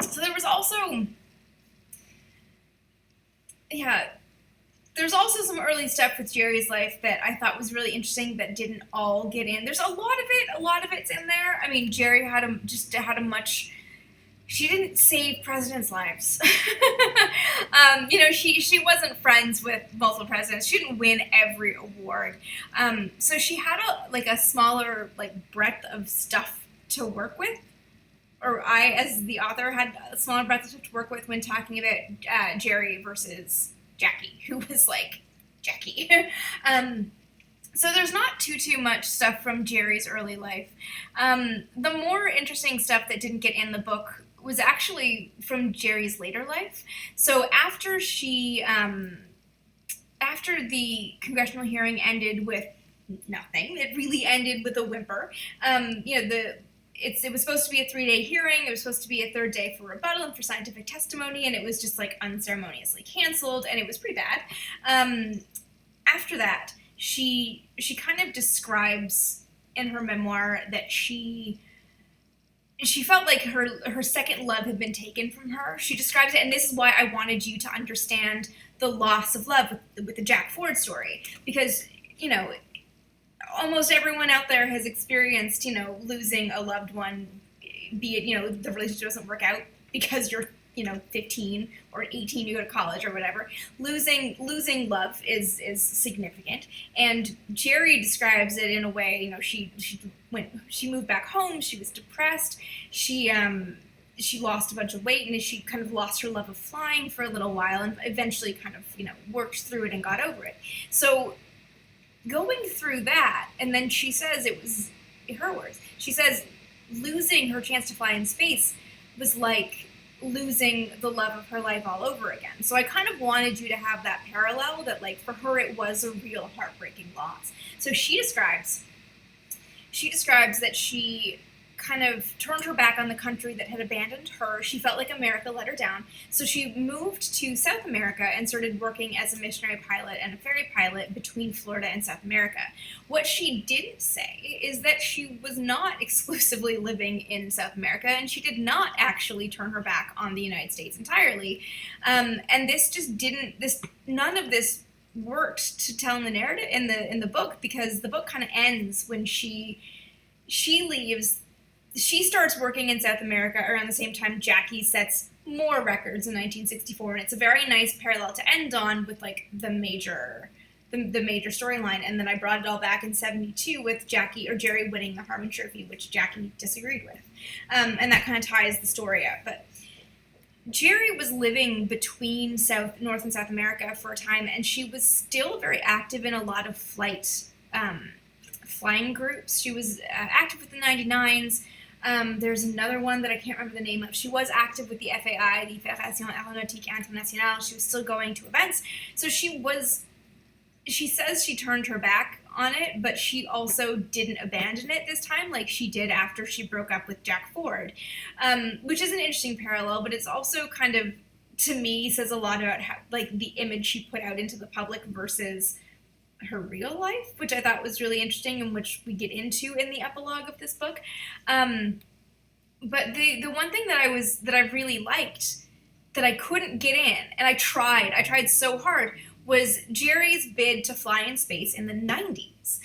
So there was also... There's also some early stuff with Jerry's life that I thought was really interesting that didn't all get in. There's a lot of it's in there. I mean, Jerry she didn't save presidents' lives. She wasn't friends with multiple presidents. She didn't win every award. So she had a smaller breadth of stuff to work with. Or I, as the author, had a smaller breadth of stuff to work with when talking about Jerry versus Jackie, who was like Jackie. So there's not too much stuff from Jerry's early life. The more interesting stuff that didn't get in the book was actually from Jerry's later life. So after the congressional hearing ended with nothing, it really ended with a whimper. It was supposed to be a 3-day hearing. It was supposed to be a 3rd day for rebuttal and for scientific testimony, and it was just unceremoniously canceled, and it was pretty bad. after that, she kind of describes in her memoir that she felt like her second love had been taken from her. She describes it, and this is why I wanted you to understand the loss of love with the Jack Ford story, because almost everyone out there has experienced losing a loved one, be it the relationship doesn't work out because you're 15 or 18, you go to college or whatever. Losing love is significant, and Jerry describes it in a way. She moved back home, she was depressed, she lost a bunch of weight, and she kind of lost her love of flying for a little while, and eventually kind of worked through it and got over it. So going through that, and then she says, it was her words, she says losing her chance to fly in space was like losing the love of her life all over again. So I kind of wanted you to have that parallel, that like for her it was a real heartbreaking loss. So she describes that she kind of turned her back on the country that had abandoned her. She felt like America let her down. So she moved to South America and started working as a missionary pilot and a ferry pilot between Florida and South America. What she didn't say is that she was not exclusively living in South America, and she did not actually turn her back on the United States entirely. And this just didn't, none of this worked to tell in the narrative in the book, because the book kind of ends when she leaves. She starts working in South America around the same time Jackie sets more records in 1964, and it's a very nice parallel to end on with like the major storyline. And then I brought it all back in 72 with Jerry winning the Harmon Trophy, which Jackie disagreed with, and that kind of ties the story up. But Jerry was living between North and South America for a time, and she was still very active in a lot of flying groups. She was active with the 99s. There's another one that I can't remember the name of. She was active with the FAI, the Fédération Aéronautique Internationale. She was still going to events. So she says she turned her back on it, but she also didn't abandon it this time like she did after she broke up with Jack Ford, which is an interesting parallel, but it's also kind of, to me, says a lot about how, like, the image she put out into the public versus her real life, which I thought was really interesting, and which we get into in the epilogue of this book. But the one thing that I really liked, that I couldn't get in, and I tried so hard, was Jerry's bid to fly in space in the 90s.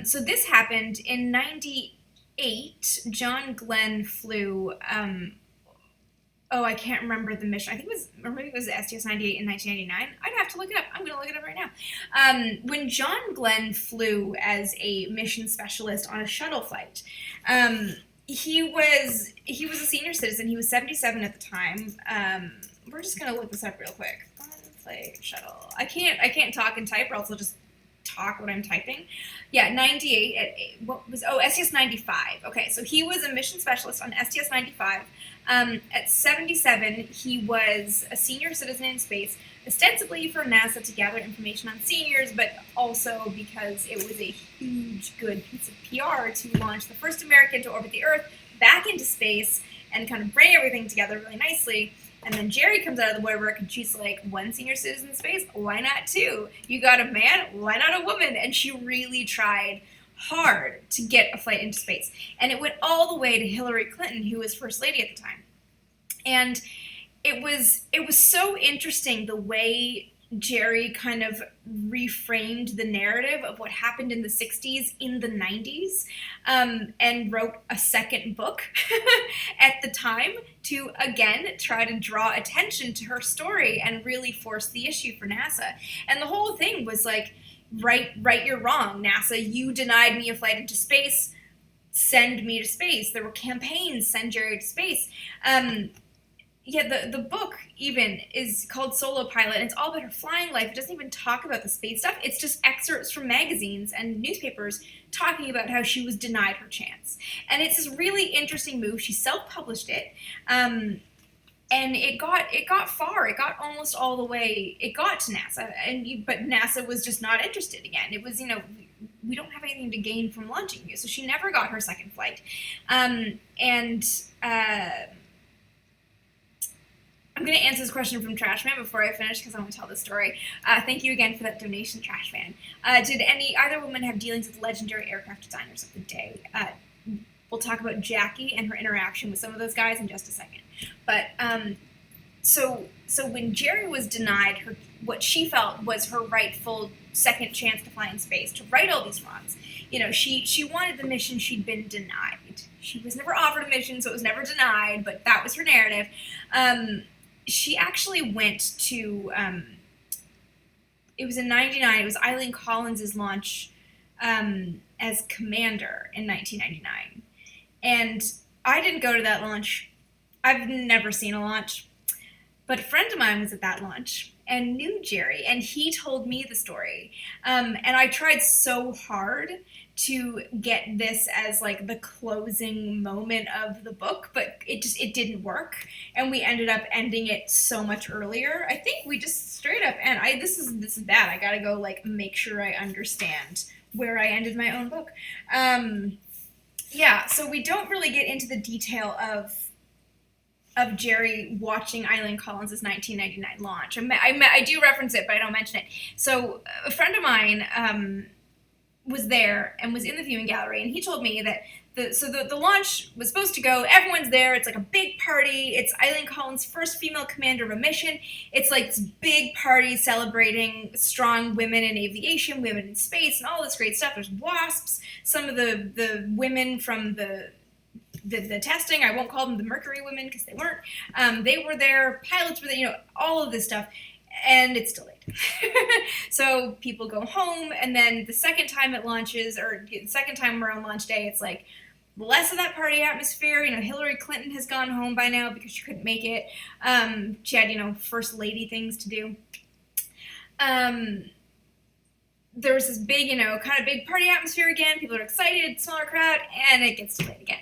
So this happened in 98. John Glenn flew, I can't remember the mission. I think maybe it was the STS-98 in 1999. I'd have to look it up. I'm going to look it up right now. When John Glenn flew as a mission specialist on a shuttle flight, he was a senior citizen. He was 77 at the time. We're just going to look this up real quick. Flight shuttle. I can't talk and type, or else I'll just talk what I'm typing. Yeah, 98 at STS-95. Okay, so he was a mission specialist on STS-95. At 77, he was a senior citizen in space, ostensibly for NASA to gather information on seniors, but also because it was a huge, good piece of PR to launch the first American to orbit the Earth back into space and kind of bring everything together really nicely. And then Jerry comes out of the woodwork, and she's like, one senior citizen in space? Why not two? You got a man? Why not a woman? And she really tried hard to get a flight into space. And it went all the way to Hillary Clinton, who was First Lady at the time. And it was so interesting the way Jerry kind of reframed the narrative of what happened in the 60s in the 90s, and wrote a second book at the time to, again, try to draw attention to her story and really force the issue for NASA. And the whole thing was like, right, you're wrong, NASA. You denied me a flight into space. Send me to space. There were campaigns, send Jerry to space. The book even is called Solo Pilot, and it's all about her flying life. It doesn't even talk about the space stuff. It's just excerpts from magazines and newspapers talking about how she was denied her chance. And it's this really interesting move. She self-published it, and it got far. It got almost all the way. It got to NASA, but NASA was just not interested again. It was, we don't have anything to gain from launching you. So she never got her second flight. I'm going to answer this question from Trashman before I finish because I want to tell the story. Thank you again for that donation, Trashman. Did either woman have dealings with legendary aircraft designers of the day? We'll talk about Jackie and her interaction with some of those guys in just a second. But so when Jerry was denied what she felt was her rightful second chance to fly in space, to right all these wrongs, she wanted the mission she'd been denied. She was never offered a mission, so it was never denied, but that was her narrative. She actually went to, it was in 99, it was Eileen Collins' launch as commander in 1999. And I didn't go to that launch. I've never seen a launch. But a friend of mine was at that launch and knew Jerry, and he told me the story. And I tried so hard to get this as like the closing moment of the book, but it didn't work, and we ended up ending it so much earlier. I think we just straight up, and this is bad. I gotta go like make sure I understand where I ended my own book. Yeah, so we don't really get into the detail of Jerry watching Eileen Collins' 1999 launch. I do reference it, but I don't mention it. So a friend of mine was there and was in the viewing gallery, and he told me that the launch was supposed to go. Everyone's there. It's like a big party. It's Eileen Collins' first female commander of a mission. It's like this big party celebrating strong women in aviation, women in space, and all this great stuff. There's WASPs. Some of the women from the testing, I won't call them the Mercury women because they weren't. They were there. Pilots were there. All of this stuff. And it's delayed. So people go home, and then the second time it launches, or the second time we're on launch day, it's like less of that party atmosphere. Hillary Clinton has gone home by now because she couldn't make it. She had, first lady things to do. There was this big, kind of big party atmosphere again. People are excited, smaller crowd, and it gets delayed again.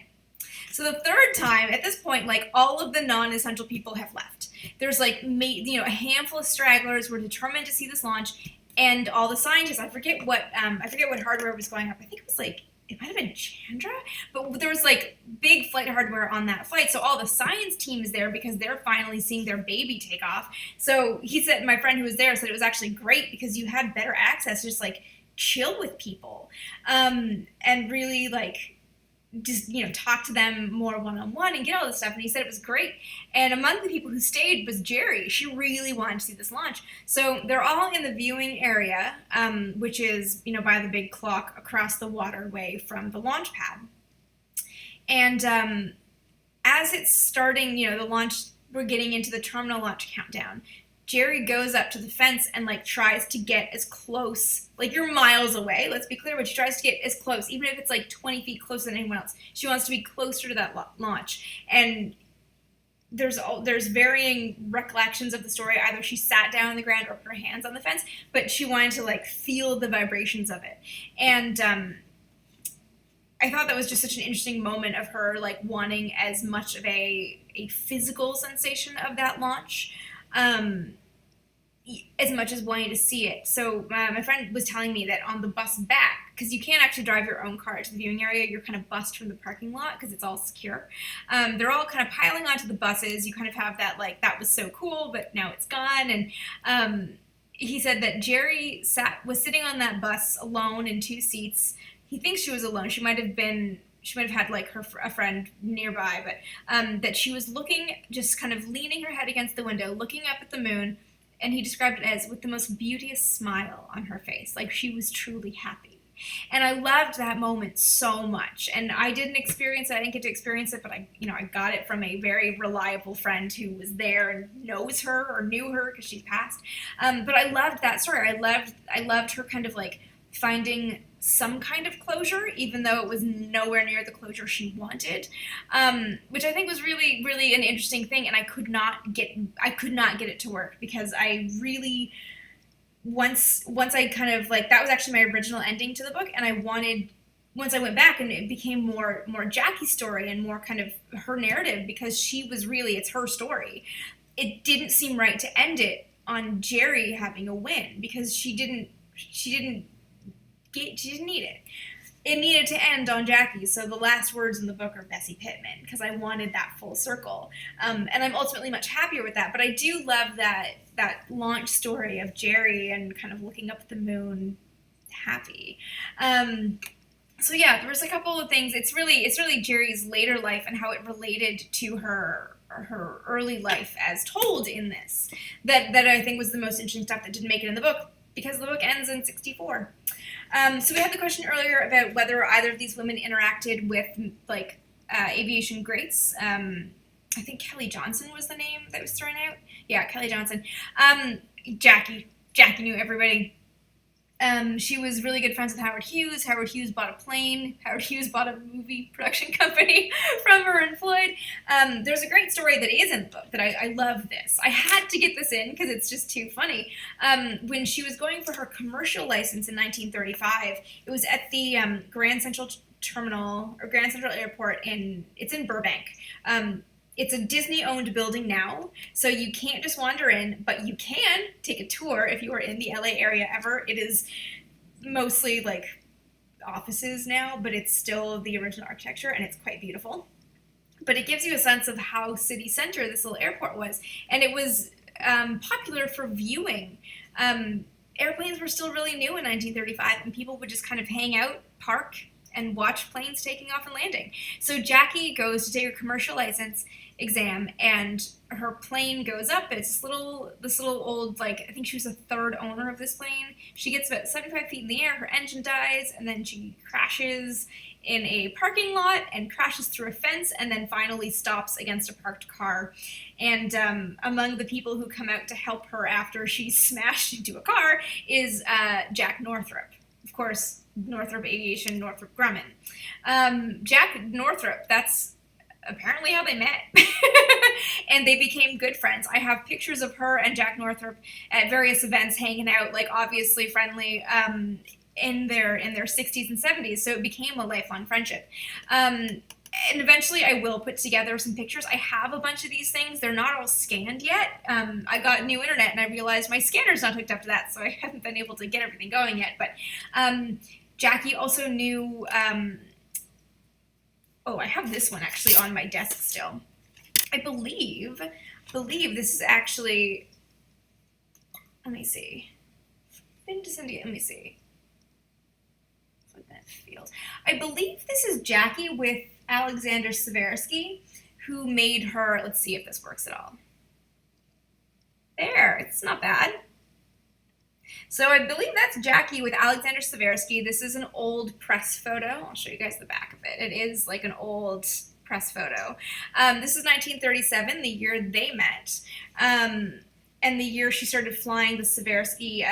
So the third time, at this point, like all of the non-essential people have left. There's like, a handful of stragglers were determined to see this launch, and all the scientists. I forget what hardware was going up. I think it was like, it might have been Chandra, but there was like big flight hardware on that flight. So all the science team is there because they're finally seeing their baby take off. So he said, my friend who was there said it was actually great because you had better access to just like chill with people, and really like just talk to them more one-on-one and get all this stuff. And he said it was great. And among the people who stayed was Jerry. She really wanted to see this launch. So they're all in the viewing area, which is by the big clock across the waterway from the launch pad. And as it's starting, the launch, we're getting into the terminal launch countdown. Jerry goes up to the fence and like tries to get as close, like you're miles away, let's be clear, but she tries to get as close, even if it's like 20 feet closer than anyone else. She wants to be closer to that launch. And there's varying recollections of the story. Either she sat down on the ground or put her hands on the fence, but she wanted to like feel the vibrations of it. And I thought that was just such an interesting moment of her like wanting as much of a physical sensation of that launch, as much as wanting to see it. So my friend was telling me that on the bus back, because you can't actually drive your own car to the viewing area, you're kind of bussed from the parking lot because it's all secure. They're all kind of piling onto the buses. You kind of have that like, that was so cool, but now it's gone. And he said that Jerry was sitting on that bus alone in two seats. He thinks she was alone. She might have had like a friend nearby, but that she was looking, just kind of leaning her head against the window, looking up at the moon, and he described it as with the most beauteous smile on her face, like she was truly happy. And I loved that moment so much. And I didn't experience it. I didn't get to experience it, but I got it from a very reliable friend who was there and knows her or knew her because she's passed. But I loved that story. I loved her kind of like finding some kind of closure, even though it was nowhere near the closure she wanted, which I think was really, really an interesting thing. And I could not get it to work because I really, once I kind of like, that was actually my original ending to the book, and I wanted, once I went back and it became more Jackie's story and more kind of her narrative, because she was really, it's her story. It didn't seem right to end it on Jerry having a win because she didn't need it. it needed to end on Jackie, so the last words in the book are Bessie Pittman, because I wanted that full circle. And I'm ultimately much happier with that, but I do love that launch story of Jerry and kind of looking up at the moon happy. So yeah, there was a couple of things. It's really Jerry's later life and how it related to her early life as told in this that I think was the most interesting stuff that didn't make it in the book, because the book ends in 64. So we had the question earlier about whether either of these women interacted with like aviation greats. I think Kelly Johnson was the name that was thrown out. Yeah, Kelly Johnson. Jackie knew everybody. She was really good friends with Howard Hughes. Howard Hughes bought a plane. Howard Hughes bought a movie production company from her and Floyd. There's a great story that is in the book that I love this. I had to get this in because it's just too funny. When she was going for her commercial license in 1935, it was at the Grand Central Terminal or Grand Central Airport it's in Burbank. It's a Disney-owned building now, so you can't just wander in, but you can take a tour if you are in the LA area ever. It is mostly like offices now, but it's still the original architecture, and it's quite beautiful. But it gives you a sense of how city center this little airport was, and it was popular for viewing. Airplanes were still really new in 1935, and people would just kind of hang out, park, and watch planes taking off and landing. So Jackie goes to take her commercial license exam, and her plane goes up. It's this little old, like, I think she was the third owner of this plane. She gets about 75 feet in the air, her engine dies, and then she crashes in a parking lot and crashes through a fence, and then finally stops against a parked car. And among the people who come out to help her after she's smashed into a car is Jack Northrop. Of course, Northrop Aviation, Northrop Grumman. Jack Northrop, that's apparently how they met. And they became good friends. I have pictures of her and Jack Northrop at various events hanging out, like obviously friendly, in their 60s and 70s, so it became a lifelong friendship. And eventually I will put together some pictures. I have a bunch of these things. They're not all scanned yet. I got new internet and I realized my scanner's not hooked up to that, so I haven't been able to get everything going yet. But Jackie also knew, I have this one actually on my desk still. I believe this is actually, let me see. Let me see. What that feels. I believe this is Jackie with Alexander Seversky, who made her, let's see if this works at all. There, it's not bad. So I believe that's Jackie with Alexander Seversky. This is an old press photo. I'll show you guys the back of it. It is like an old press photo. This is 1937, the year they met. And the year she started flying the Seversky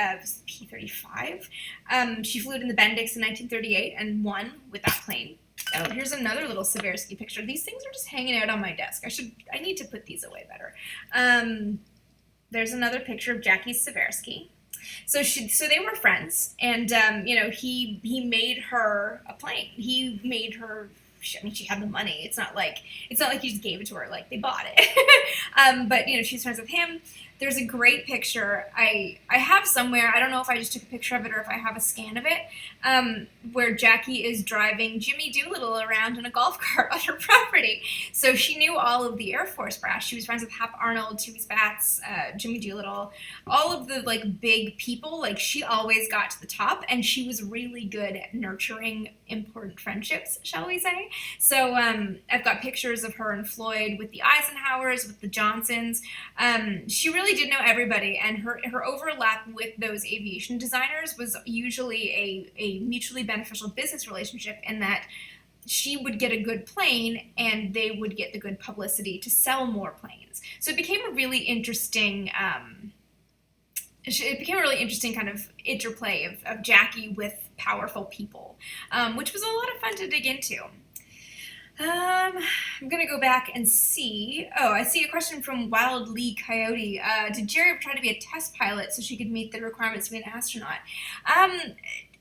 P-35. She flew it in the Bendix in 1938 and won with that plane. Oh, here's another little Seversky picture. These things are just hanging out on my desk. I need to put these away better. There's another picture of Jackie Seversky. So they were friends, and he made her a plane. He made her. I mean, she had the money. It's not like he just gave it to her. Like, they bought it. But she's friends with him. There's a great picture I have somewhere. I don't know if I just took a picture of it or if I have a scan of it, where Jackie is driving Jimmy Doolittle around in a golf cart on her property. So she knew all of the Air Force brass. She was friends with Hap Arnold, Tooby Spats, Jimmy Doolittle, all of the big people. Like, she always got to the top, and she was really good at nurturing important friendships, shall we say. So I've got pictures of her and Floyd with the Eisenhowers, with the Johnsons. She really did know everybody, and her overlap with those aviation designers was usually a mutually beneficial business relationship, in that she would get a good plane and they would get the good publicity to sell more planes. So it became a really interesting kind of interplay of Jackie with powerful people, which was a lot of fun to dig into. I'm going to go back and see. Oh, I see a question from Wild Lee Coyote. Did Jerry ever try to be a test pilot so she could meet the requirements to be an astronaut?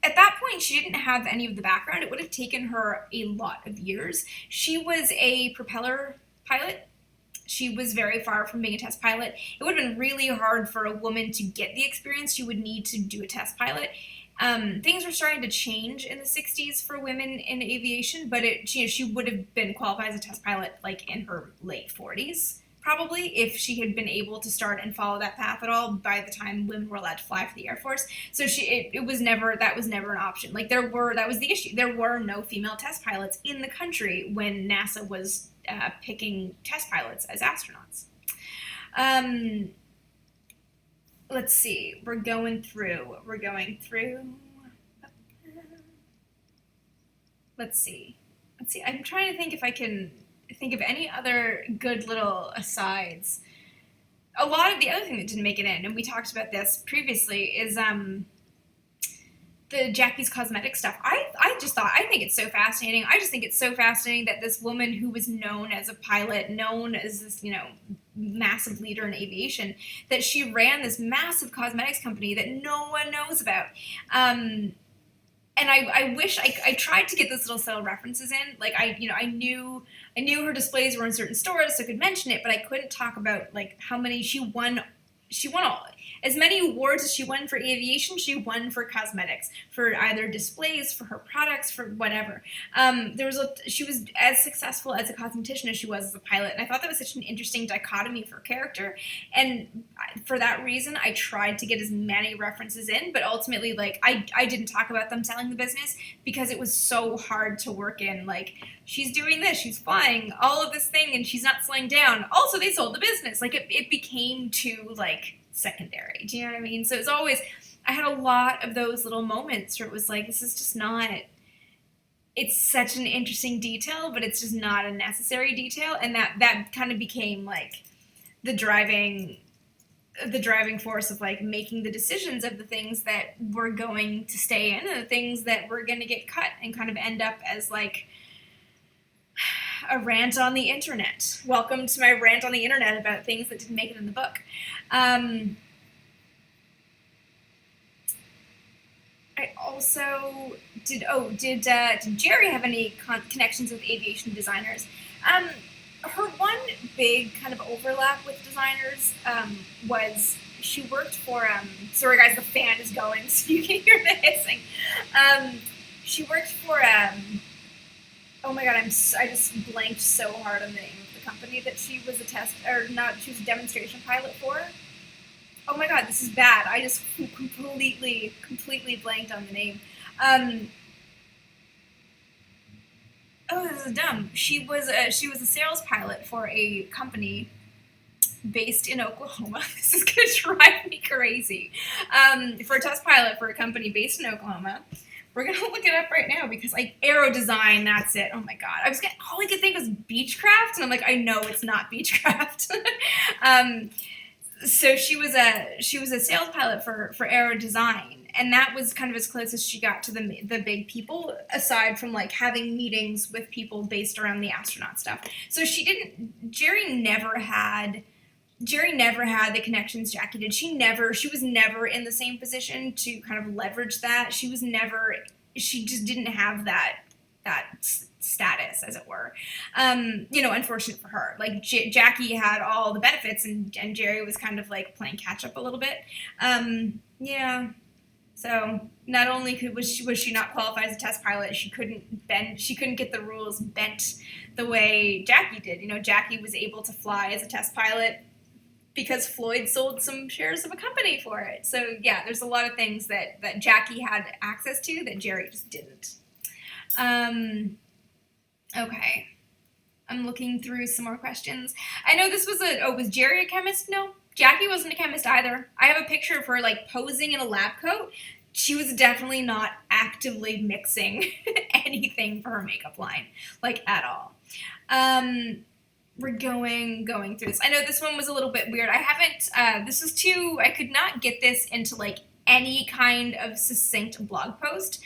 At that point, she didn't have any of the background. It would have taken her a lot of years. She was a propeller pilot. She was very far from being a test pilot. It would have been really hard for a woman to get the experience she would need to do a test pilot. Things were starting to change in the 60s for women in aviation, but she would have been qualified as a test pilot like in her late 40s probably if she had been able to start and follow that path at all by the time women were allowed to fly for the Air Force. So it was never that was never an option. Like that was the issue. There were no female test pilots in the country when NASA was picking test pilots as astronauts. Let's see. We're going through. Let's see. I'm trying to think if I can think of any other good little asides. A lot of the other thing that didn't make it in, and we talked about this previously, is the Jackie's cosmetic stuff. I think it's so fascinating. I just think it's so fascinating that this woman who was known as a pilot, known as this, massive leader in aviation, that she ran this massive cosmetics company that no one knows about. And I wish I tried to get those little subtle references in. Like I knew her displays were in certain stores, so I could mention it, but I couldn't talk about like how many she won. She won as many awards as she won for aviation. She won for cosmetics, for either displays, for her products, for whatever. She was as successful as a cosmetician as she was as a pilot, and I thought that was such an interesting dichotomy for character. And for that reason, I tried to get as many references in, but ultimately, like I didn't talk about them selling the business because it was so hard to work in. Like she's doing this, she's flying all of this thing, and she's not slowing down. Also, they sold the business. Like it became too like secondary. Do you know what I mean? So it's always, I had a lot of those little moments where it was like, this is just not, it's such an interesting detail, but it's just not a necessary detail. And that kind of became like the driving force of like making the decisions of the things that were going to stay in and the things that were going to get cut and kind of end up as like a rant on the internet. Welcome to my rant on the internet about things that didn't make it in the book. I also did Jerry have any connections with aviation designers? Her one big kind of overlap with designers was she worked for sorry guys, the fan is going so you can hear the hissing. She worked for oh my god, I just blanked so hard on the name of the company that she was she was a demonstration pilot for. Oh my god, this is bad. I just completely blanked on the name. Oh, this is dumb. She was a sales pilot for a company based in Oklahoma. This is gonna drive me crazy. For a test pilot for a company based in Oklahoma. We're gonna look it up right now because like Aero Design, that's it. Oh my god, all I could think was Beechcraft, and I'm like, I know it's not Beechcraft. So she was a sales pilot for Aero Design, and that was kind of as close as she got to the big people, aside from like having meetings with people based around the astronaut stuff. So Jerry never had the connections Jackie did. She was never in the same position to kind of leverage that. She just didn't have that status, as it were. Unfortunate for her. Like Jackie had all the benefits, and Jerry was kind of like playing catch up a little bit. Yeah. So not only was she not qualified as a test pilot, she couldn't get the rules bent the way Jackie did. Jackie was able to fly as a test pilot because Floyd sold some shares of a company for it. So yeah, there's a lot of things that Jackie had access to that Jerry just didn't. Okay. I'm looking through some more questions. I know this was was Jerry a chemist? No, Jackie wasn't a chemist either. I have a picture of her like posing in a lab coat. She was definitely not actively mixing anything for her makeup line, like at all. We're going through this. I know this one was a little bit weird. I could not get this into like any kind of succinct blog post.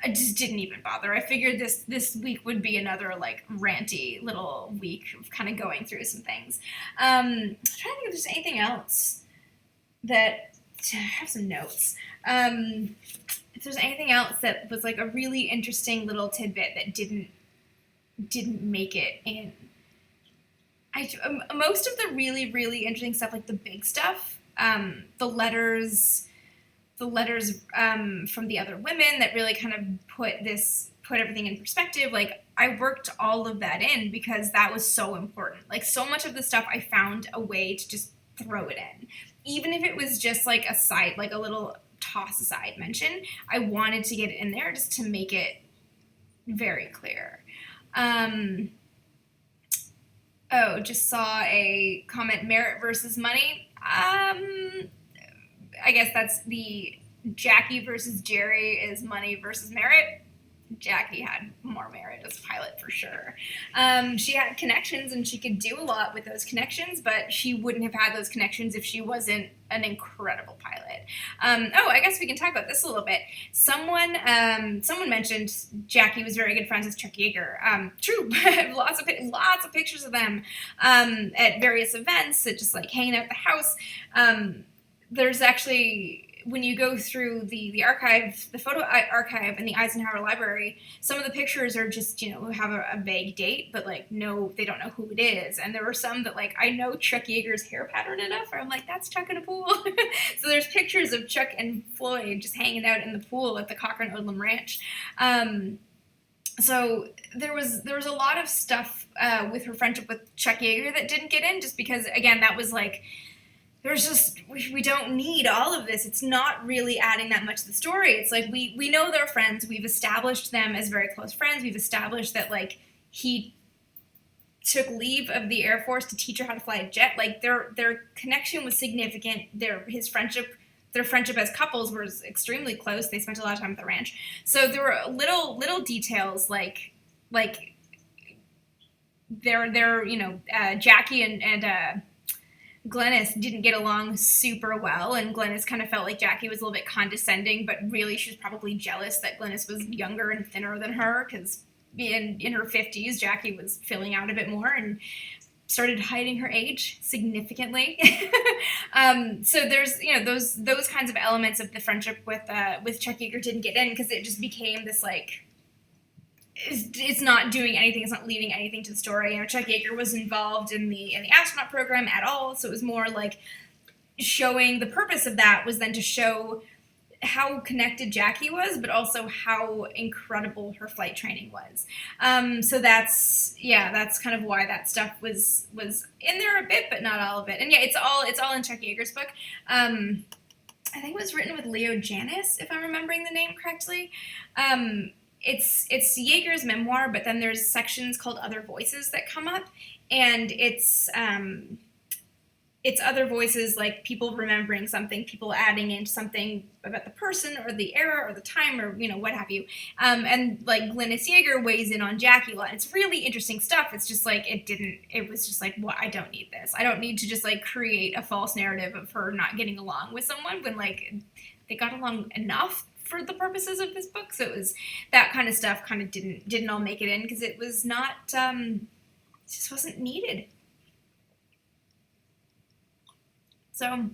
I just didn't even bother. I figured this week would be another like ranty little week of kind of going through some things. I'm trying to think if there's anything else that I have some notes. If there's anything else that was like a really interesting little tidbit that didn't make it in. Most of the really, really interesting stuff, like the big stuff, the letters the letters from the other women that really kind of put everything in perspective. Like, I worked all of that in because that was so important. Like, so much of the stuff I found a way to just throw it in, even if it was just like a side, like a little toss aside mention. I wanted to get it in there just to make it very clear. Just saw a comment, merit versus money. I guess that's the Jackie versus Jerry is money versus merit. Jackie had more merit as a pilot for sure. She had connections and she could do a lot with those connections, but she wouldn't have had those connections if she wasn't an incredible pilot. I guess we can talk about this a little bit. Someone mentioned Jackie was very good friends with Chuck Yeager. True. lots of pictures of them at various events, just like hanging out at the house. There's actually, when you go through the archive, the photo archive in the Eisenhower Library, some of the pictures are just, have a vague date, but like, no, they don't know who it is. And there were some that like, I know Chuck Yeager's hair pattern enough, or I'm like, that's Chuck in a pool. So there's pictures of Chuck and Floyd just hanging out in the pool at the Cochran Odlum Ranch. So there was a lot of stuff with her friendship with Chuck Yeager that didn't get in, just because, again, that was like, there's just, we don't need all of this. It's not really adding that much to the story. It's like, we know they're friends. We've established them as very close friends. We've established that, like, he took leave of the Air Force to teach her how to fly a jet. Like, their connection was significant. Their friendship as couples was extremely close. They spent a lot of time at the ranch. So there were little details like Jackie and Glennis didn't get along super well, and Glennis kind of felt like Jackie was a little bit condescending, but really she was probably jealous that Glennis was younger and thinner than her, because in her 50s, Jackie was filling out a bit more and started hiding her age significantly. So there's, those kinds of elements of the friendship with Chuck Yeager didn't get in, because it just became this, like, it's not doing anything. It's not leading anything to the story. Chuck Yeager was involved in the astronaut program at all, so it was more like showing the purpose of that was then to show how connected Jackie was, but also how incredible her flight training was. So that's kind of why that stuff was in there a bit, but not all of it. And yeah, it's all in Chuck Yeager's book. I think it was written with Leo Janis, if I'm remembering the name correctly. It's Yeager's memoir, but then there's sections called Other Voices that come up, and it's other voices, like people remembering something, people adding in something about the person or the era or the time or, what have you. And like Glennis Yeager weighs in on Jackie a lot. It's really interesting stuff. It's just like, it was just like, well, I don't need this. I don't need to just like create a false narrative of her not getting along with someone when like they got along enough for the purposes of this book. So it was that kind of stuff kind of didn't all make it in, because it was not, it just wasn't needed. So,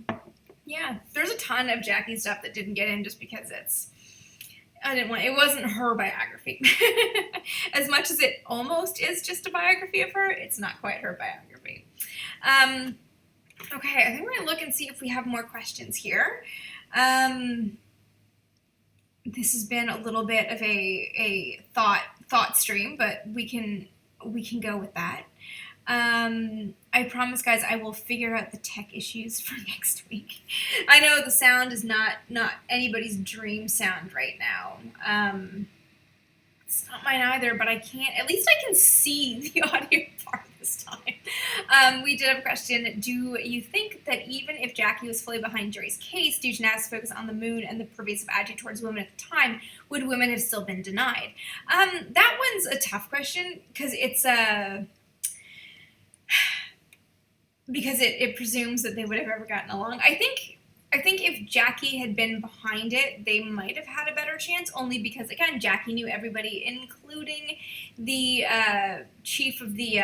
yeah, there's a ton of Jackie stuff that didn't get in just because it wasn't her biography. As much as it almost is just a biography of her, it's not quite her biography. Okay, I think we're going to look and see if we have more questions here. This has been a little bit of a thought stream, but we can go with that. I promise, guys, I will figure out the tech issues for next week. I know the sound is not anybody's dream sound right now. It's not mine either, but at least I can see the audio part this time. We did have a question. Do you think that even if Jackie was fully behind Jerry's case, due to NASA's focus on the moon and the pervasive attitude towards women at the time, would women have still been denied? That one's a tough question, because because it presumes that they would have ever gotten along. I think if Jackie had been behind it, they might have had a better chance, only because, again, Jackie knew everybody, including the chief of the,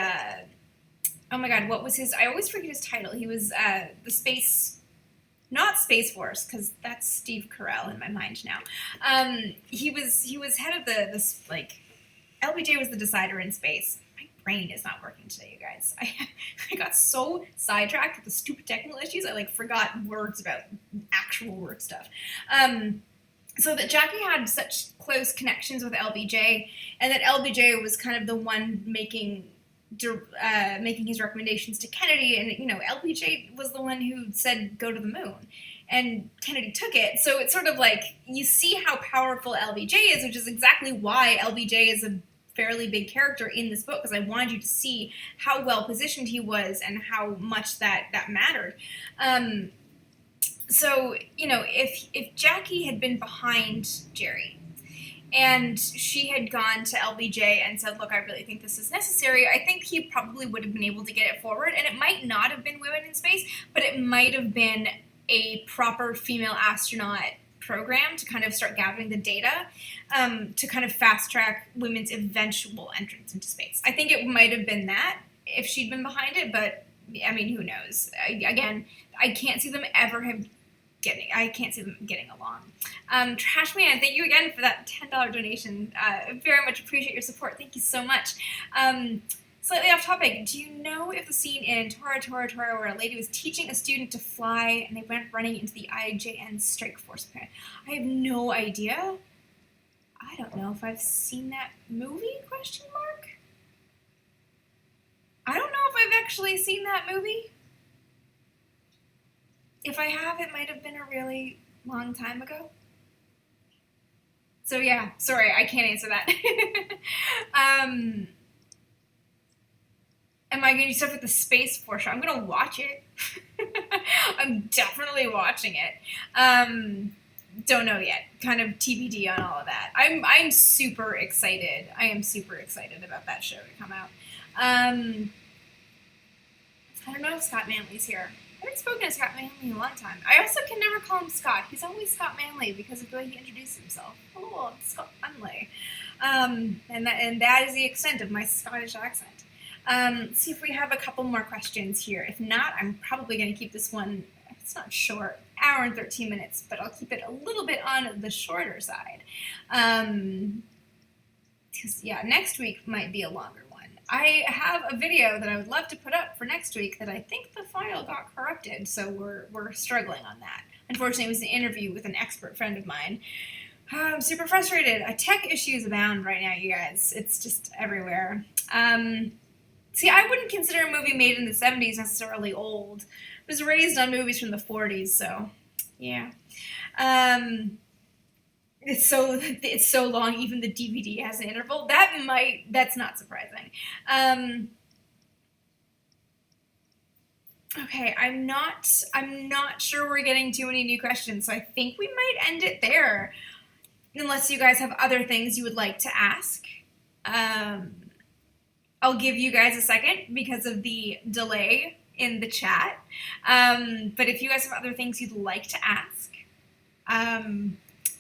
oh my god, what was his, I always forget his title. He was the Space, not Space Force, because that's Steve Carell in my mind now. He was head of this, like, LBJ was the decider in space. brain is not working today, you guys. I got so sidetracked with the stupid technical issues, I like forgot words about actual work stuff. So that Jackie had such close connections with LBJ, and that LBJ was kind of the one making his recommendations to Kennedy, and LBJ was the one who said go to the moon, and Kennedy took it. So it's sort of like you see how powerful LBJ is, which is exactly why LBJ is a fairly big character in this book, because I wanted you to see how well positioned he was and how much that mattered. So if Jackie had been behind Jerry, and she had gone to LBJ and said, look, I really think this is necessary, I think he probably would have been able to get it forward. And it might not have been women in space, but it might have been a proper female astronaut program to kind of start gathering the data to kind of fast track women's eventual entrance into space. I think it might have been that if she'd been behind it, but I mean, who knows? I can't see them getting along. Trashman, thank you again for that $10 donation. Very much appreciate your support. Thank you so much. Slightly off topic, do you know if the scene in Tora Tora Tora where a lady was teaching a student to fly and they went running into the IJN strike force plant? I have no idea. I don't know if I've seen that movie, question mark? I don't know if I've actually seen that movie. If I have, it might have been a really long time ago. So yeah, sorry, I can't answer that. Am I going to do stuff with the Space Force show? I'm going to watch it. I'm definitely watching it. Don't know yet. Kind of TBD on all of that. I'm super excited. I am super excited about that show to come out. I don't know if Scott Manley's here. I haven't spoken to Scott Manley in a long time. I also can never call him Scott. He's always Scott Manley because of the way he introduced himself. Hello, I'm Scott Manley. And that is the extent of my Scottish accent. Let's see if we have a couple more questions here. If not, I'm probably going to keep this one, it's not short, hour and 13 minutes, but I'll keep it a little bit on the shorter side. Because, yeah, next week might be a longer one. I have a video that I would love to put up for next week that I think the file got corrupted, so we're struggling on that. Unfortunately, it was an interview with an expert friend of mine. I'm super frustrated. Tech issues abound right now, you guys. It's just everywhere. See, I wouldn't consider a movie made in the 70s necessarily old. It was raised on movies from the 40s, so yeah. It's so long, even the DVD has an interval. That's not surprising. Okay, I'm not sure we're getting too many new questions, so I think we might end it there. Unless you guys have other things you would like to ask. I'll give you guys a second because of the delay in the chat. But if you guys have other things you'd like to ask,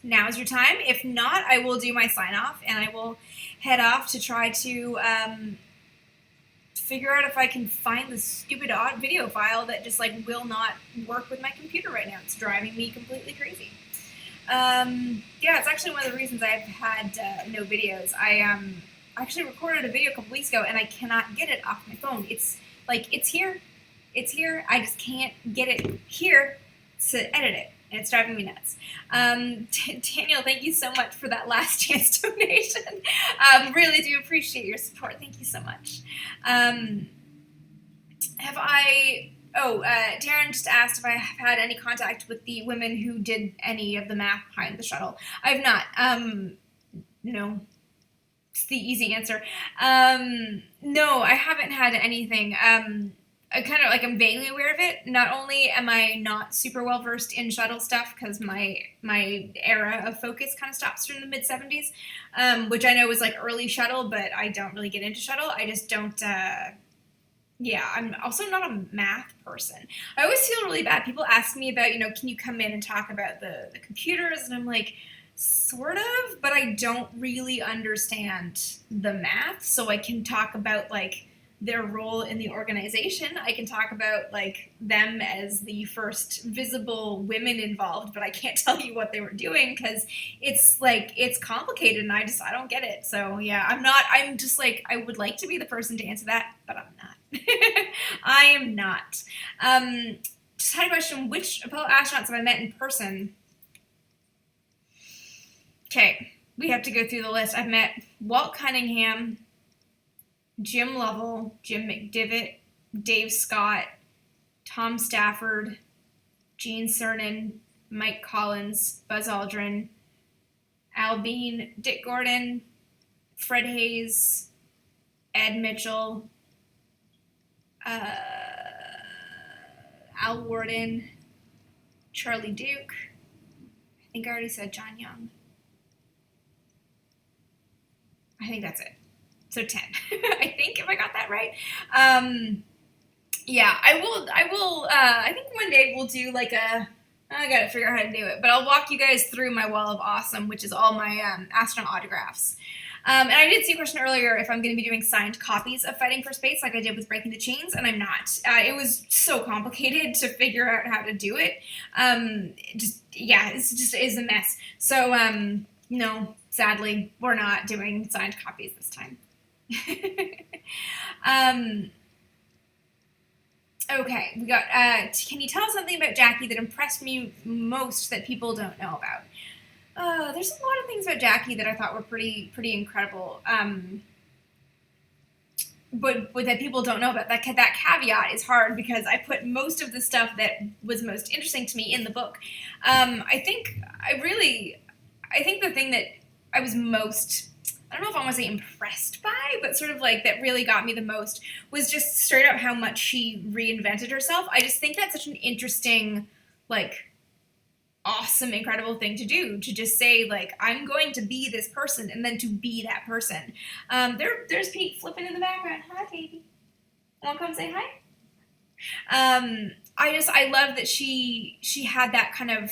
now's your time. If not, I will do my sign off and I will head off to try to figure out if I can find the stupid video file that just will not work with my computer right now. It's driving me completely crazy. Yeah, it's actually one of the reasons I've had no videos. I actually recorded a video a couple weeks ago and I cannot get it off my phone. It's here. It's here. I just can't get it here to edit it. And it's driving me nuts. Daniel, thank you so much for that last chance donation. Really do appreciate your support. Thank you so much. Darren just asked if I have had any contact with the women who did any of the math behind the shuttle. I have not. No. It's the easy answer. No, I haven't had anything. I'm vaguely aware of it. Not only am I not super well versed in shuttle stuff because my era of focus kind of stops from the mid 70s, which I know was early shuttle, but I don't really get into shuttle. I just don't. I'm also not a math person. I always feel really bad. People ask me about, can you come in and talk about the computers, and I'm like, sort of, but I don't really understand the math, so I can talk about their role in the organization. I can talk about like them as the first visible women involved, but I can't tell you what they were doing because it's complicated and I don't get it. So yeah, I'm just like, I would like to be the person to answer that, but I'm not. I am not. Just had a question, which Apollo astronauts have I met in person? Okay, we have to go through the list. I've met Walt Cunningham, Jim Lovell, Jim McDivitt, Dave Scott, Tom Stafford, Gene Cernan, Mike Collins, Buzz Aldrin, Al Bean, Dick Gordon, Fred Hayes, Ed Mitchell, Al Warden, Charlie Duke. I think I already said John Young. I think that's it. So 10. I think, if I got that right. Yeah, I will, I think one day we'll do like I gotta figure out how to do it, but I'll walk you guys through my wall of awesome, which is all my astronaut autographs. And I did see a question earlier if I'm going to be doing signed copies of Fighting for Space like I did with Breaking the Chains, and I'm not. It was so complicated to figure out how to do it. It is a mess. So, no, sadly, we're not doing signed copies this time. Okay, we got, can you tell us something about Jackie that impressed me most that people don't know about? There's a lot of things about Jackie that I thought were pretty incredible. But that people don't know about. That caveat is hard because I put most of the stuff that was most interesting to me in the book. I think the thing that I was most, I don't know if I want to say impressed by, but sort of like that really got me the most was just straight up how much she reinvented herself. I just think that's such an interesting, like, awesome, incredible thing to do, to just say, like, I'm going to be this person, and then to be that person. There's Pete flipping in the background. Hi, baby. Want to come say hi? I love that she had that kind of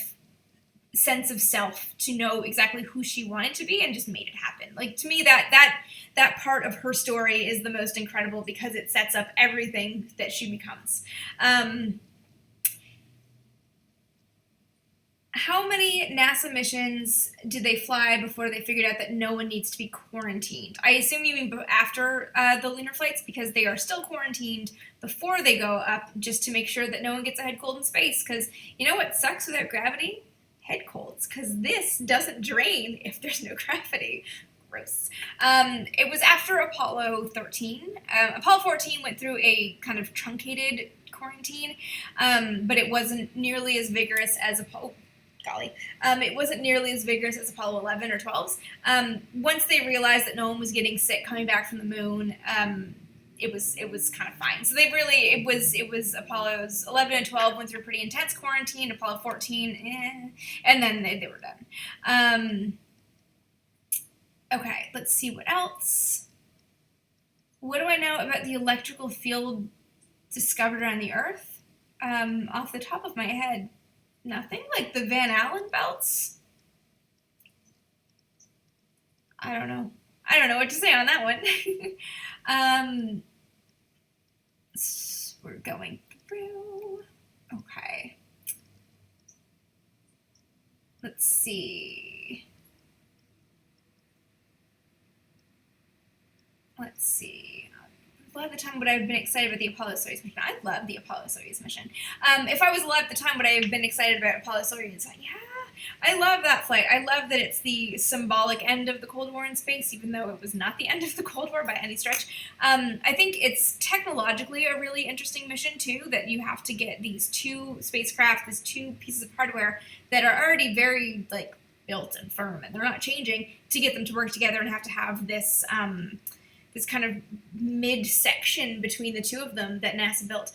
sense of self to know exactly who she wanted to be and just made it happen. Like, to me, that part of her story is the most incredible because it sets up everything that she becomes. How many NASA missions did they fly before they figured out that no one needs to be quarantined? I assume you mean after the lunar flights, because they are still quarantined before they go up, just to make sure that no one gets a head cold in space. Because you know what sucks without gravity? Head colds. Because this doesn't drain if there's no gravity. Gross. It was after Apollo 13. Apollo 14 went through a kind of truncated quarantine, but it wasn't nearly as vigorous as Apollo. It wasn't nearly as vigorous as Apollo 11 or 12's. Once they realized that no one was getting sick coming back from the moon, it was kind of fine. So it was Apollo's 11 and 12 went through a pretty intense quarantine. Apollo 14, and then they were done. Okay, let's see what else. What do I know about the electrical field discovered around the Earth? Off the top of my head, nothing. Like the Van Allen belts? I don't know what to say on that one. We're going through. Okay. Let's see. A lot of the time would I have been excited about the Apollo Soyuz mission? I love the Apollo Soyuz mission. If I was alive at the time, would I have been excited about Apollo Soyuz? Yeah, I love that flight. I love that it's the symbolic end of the Cold War in space, even though it was not the end of the Cold War by any stretch. I think it's technologically a really interesting mission, too, that you have to get these two spacecraft, these two pieces of hardware that are already very, like, built and firm, and they're not changing, to get them to work together and have to have this this kind of mid-section between the two of them that NASA built,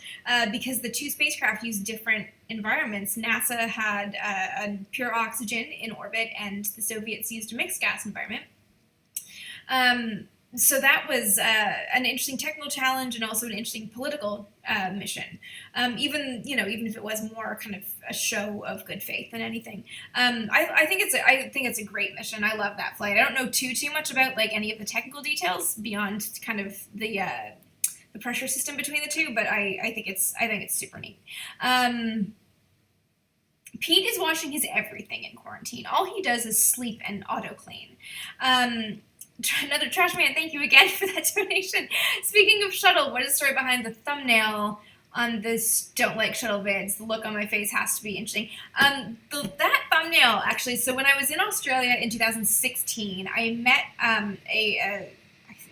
because the two spacecraft used different environments. NASA had a pure oxygen in orbit, and the Soviets used a mixed gas environment. So that was an interesting technical challenge and also an interesting political mission. Even if it was more kind of a show of good faith than anything. I think it's a great mission. I love that flight. I don't know too much about like any of the technical details beyond kind of the the pressure system between the two, but I think it's super neat. Pete is washing his everything in quarantine. All he does is sleep and auto clean. Another trash man, thank you again for that donation. Speaking of shuttle, what is the story behind the thumbnail on this don't like shuttle vids? The look on my face has to be interesting. That thumbnail, actually, so when I was in Australia in 2016, I met it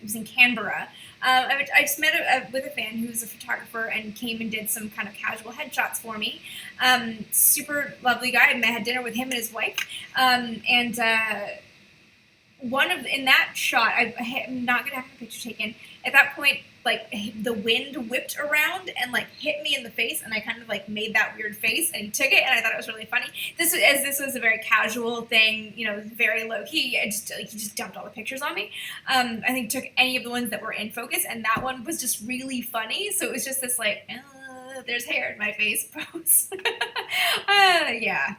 was in Canberra. I just met with a fan who's a photographer and came and did some kind of casual headshots for me. Super lovely guy. I had dinner with him and his wife. In that shot, I'm not gonna have a picture taken. At that point, like the wind whipped around and like hit me in the face, and I kind of like made that weird face. And he took it, and I thought it was really funny. This was a very casual thing, very low key. He just dumped all the pictures on me. I think took any of the ones that were in focus, and that one was just really funny. So it was just this like, there's hair in my face pose. Yeah.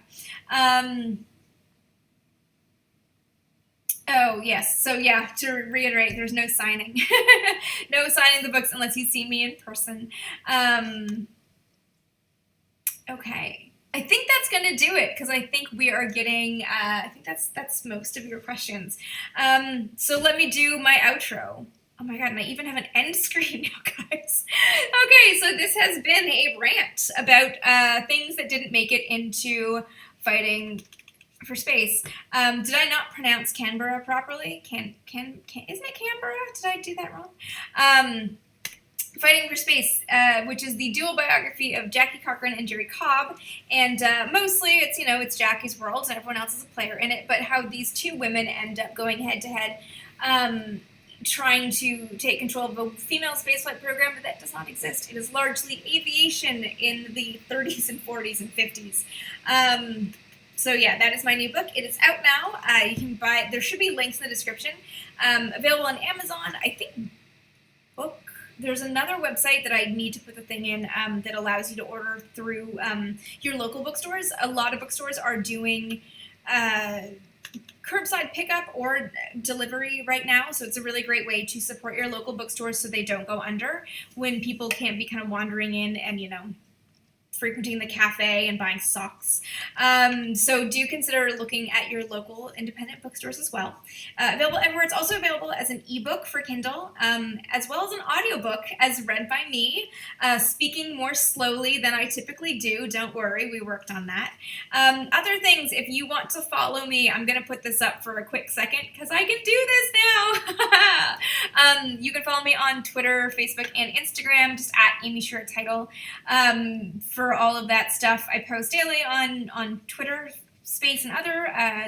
Oh, yes. So, yeah, to reiterate, there's no signing. No signing the books unless you see me in person. Okay. I think that's going to do it because I think we are getting, I think that's most of your questions. So let me do my outro. Oh my god, and I even have an end screen now, guys. Okay, so this has been a rant about things that didn't make it into fighting for space. Did I not pronounce Canberra properly? Isn't it Canberra? Did I do that wrong? Fighting for Space, which is the dual biography of Jackie Cochran and Jerry Cobb, and mostly it's Jackie's world and everyone else is a player in it, but how these two women end up going head to head, trying to take control of a female spaceflight program that does not exist. It is largely aviation in the 30s and 40s and 50s. So yeah, that is my new book. It is out now. You can buy it. There should be links in the description. Available on Amazon. I think there's another website that I need to put the thing in that allows you to order through your local bookstores. A lot of bookstores are doing curbside pickup or delivery right now, so it's a really great way to support your local bookstores so they don't go under when people can't be kind of wandering in and frequenting the cafe and buying socks. So do consider looking at your local independent bookstores as well. Available everywhere. It's also available as an ebook for Kindle, as well as an audiobook as read by me, speaking more slowly than I typically do. Don't worry, we worked on that. Other things, if you want to follow me, I'm going to put this up for a quick second because I can do this now. You can follow me on Twitter, Facebook, and Instagram, just at Amy Sure Title. For all of that stuff, I post daily on Twitter, Space, and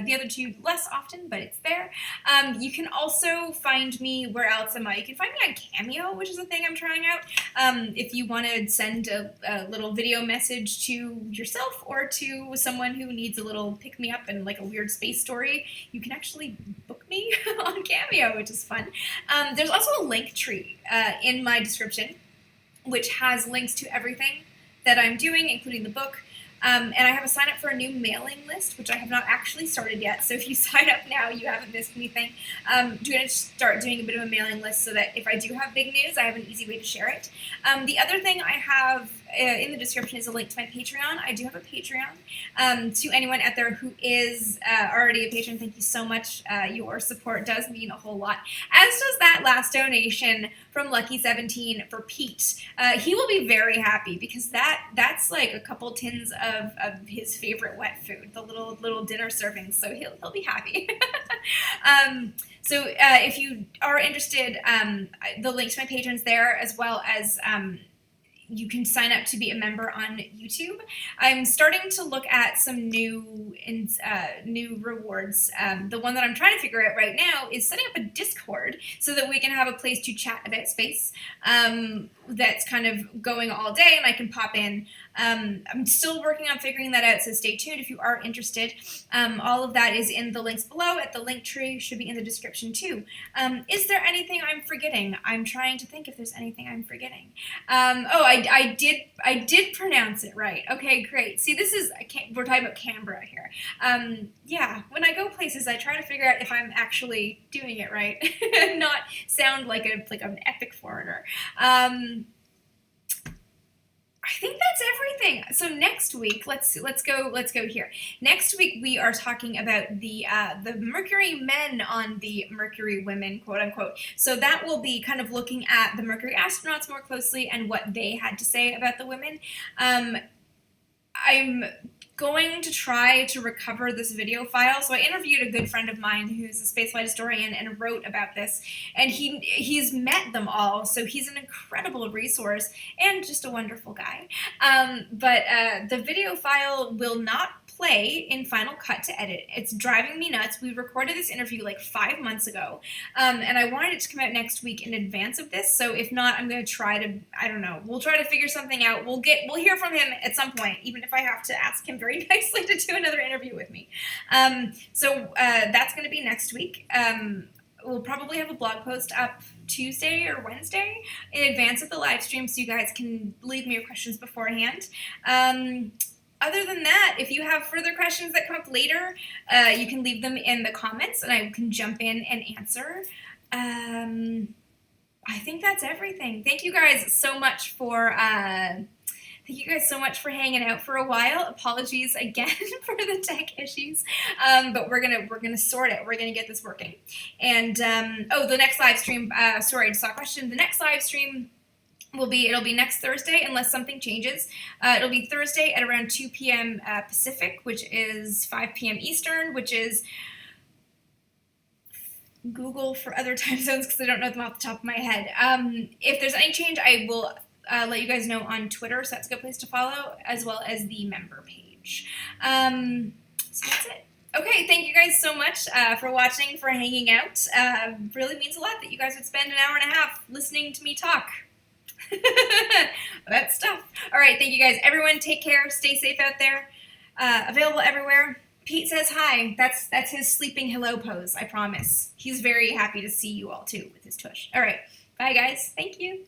the other two less often, but it's there. You can also find me, where else am I? You can find me on Cameo, which is a thing I'm trying out. If you want to send a little video message to yourself or to someone who needs a little pick-me-up and like a weird space story, you can actually book me on Cameo, which is fun. There's also a link tree in my description, which has links to everything that I'm doing, including the book. And I have a sign up for a new mailing list, which I have not actually started yet. So if you sign up now, you haven't missed anything. I'm going to start doing a bit of a mailing list so that if I do have big news, I have an easy way to share it. The other thing I have in the description is a link to my Patreon. I do have a Patreon. To anyone out there who is already a patron, thank you so much. Your support does mean a whole lot. As does that last donation from Lucky17 for Pete. He will be very happy because that's like a couple tins of his favorite wet food, the little dinner servings. So he'll be happy. So if you are interested, the link to my patrons there, as well as you can sign up to be a member on YouTube. I'm starting to look at some new rewards. The one that I'm trying to figure out right now is setting up a Discord so that we can have a place to chat about space that's kind of going all day, and I can pop in I'm still working on figuring that out, so stay tuned if you are interested. All of that is in the links below at the link tree, should be in the description too. Is there anything I'm forgetting? I'm trying to think if there's anything I'm forgetting. I did pronounce it right. Okay, great. See, we're talking about Canberra here. Yeah, when I go places, I try to figure out if I'm actually doing it right, and not sound like an epic foreigner. I think that's everything. So next week, let's go here. Next week we are talking about the Mercury men on the Mercury women, quote unquote. So that will be kind of looking at the Mercury astronauts more closely and what they had to say about the women. I'm going to try to recover this video file. So I interviewed a good friend of mine who's a spaceflight historian and wrote about this, and he's met them all, so he's an incredible resource and just a wonderful guy. But the video file will not play in Final Cut to edit. It's driving me nuts. We recorded this interview like 5 months ago, and I wanted it to come out next week in advance of this. So if not, I'm going to try to, I don't know, we'll try to figure something out. We'll hear from him at some point, even if I have to ask him very nicely to do another interview with me. So that's going to be next week. We'll probably have a blog post up Tuesday or Wednesday in advance of the live stream, so you guys can leave me your questions beforehand. Other than that, if you have further questions that come up later, you can leave them in the comments and I can jump in and answer. I think that's everything. Thank you guys so much for hanging out for a while. Apologies again for the tech issues, but we're gonna sort it. We're gonna get this working. And the next live stream. Sorry, I just saw a question. The next live stream it'll be next Thursday unless something changes. It'll be Thursday at around 2 p.m. Pacific, which is 5 p.m. Eastern, which is Google for other time zones because I don't know them off the top of my head. If there's any change, I will let you guys know on Twitter, so that's a good place to follow, as well as the member page. So that's it. Okay, thank you guys so much for watching, for hanging out. Really means a lot that you guys would spend an hour and a half listening to me talk. That stuff. All right, thank you guys. Everyone, take care. Stay safe out there. Available everywhere. Pete says hi. That's his sleeping hello pose, I promise. He's very happy to see you all, too, with his tush. All right. Bye, guys. Thank you.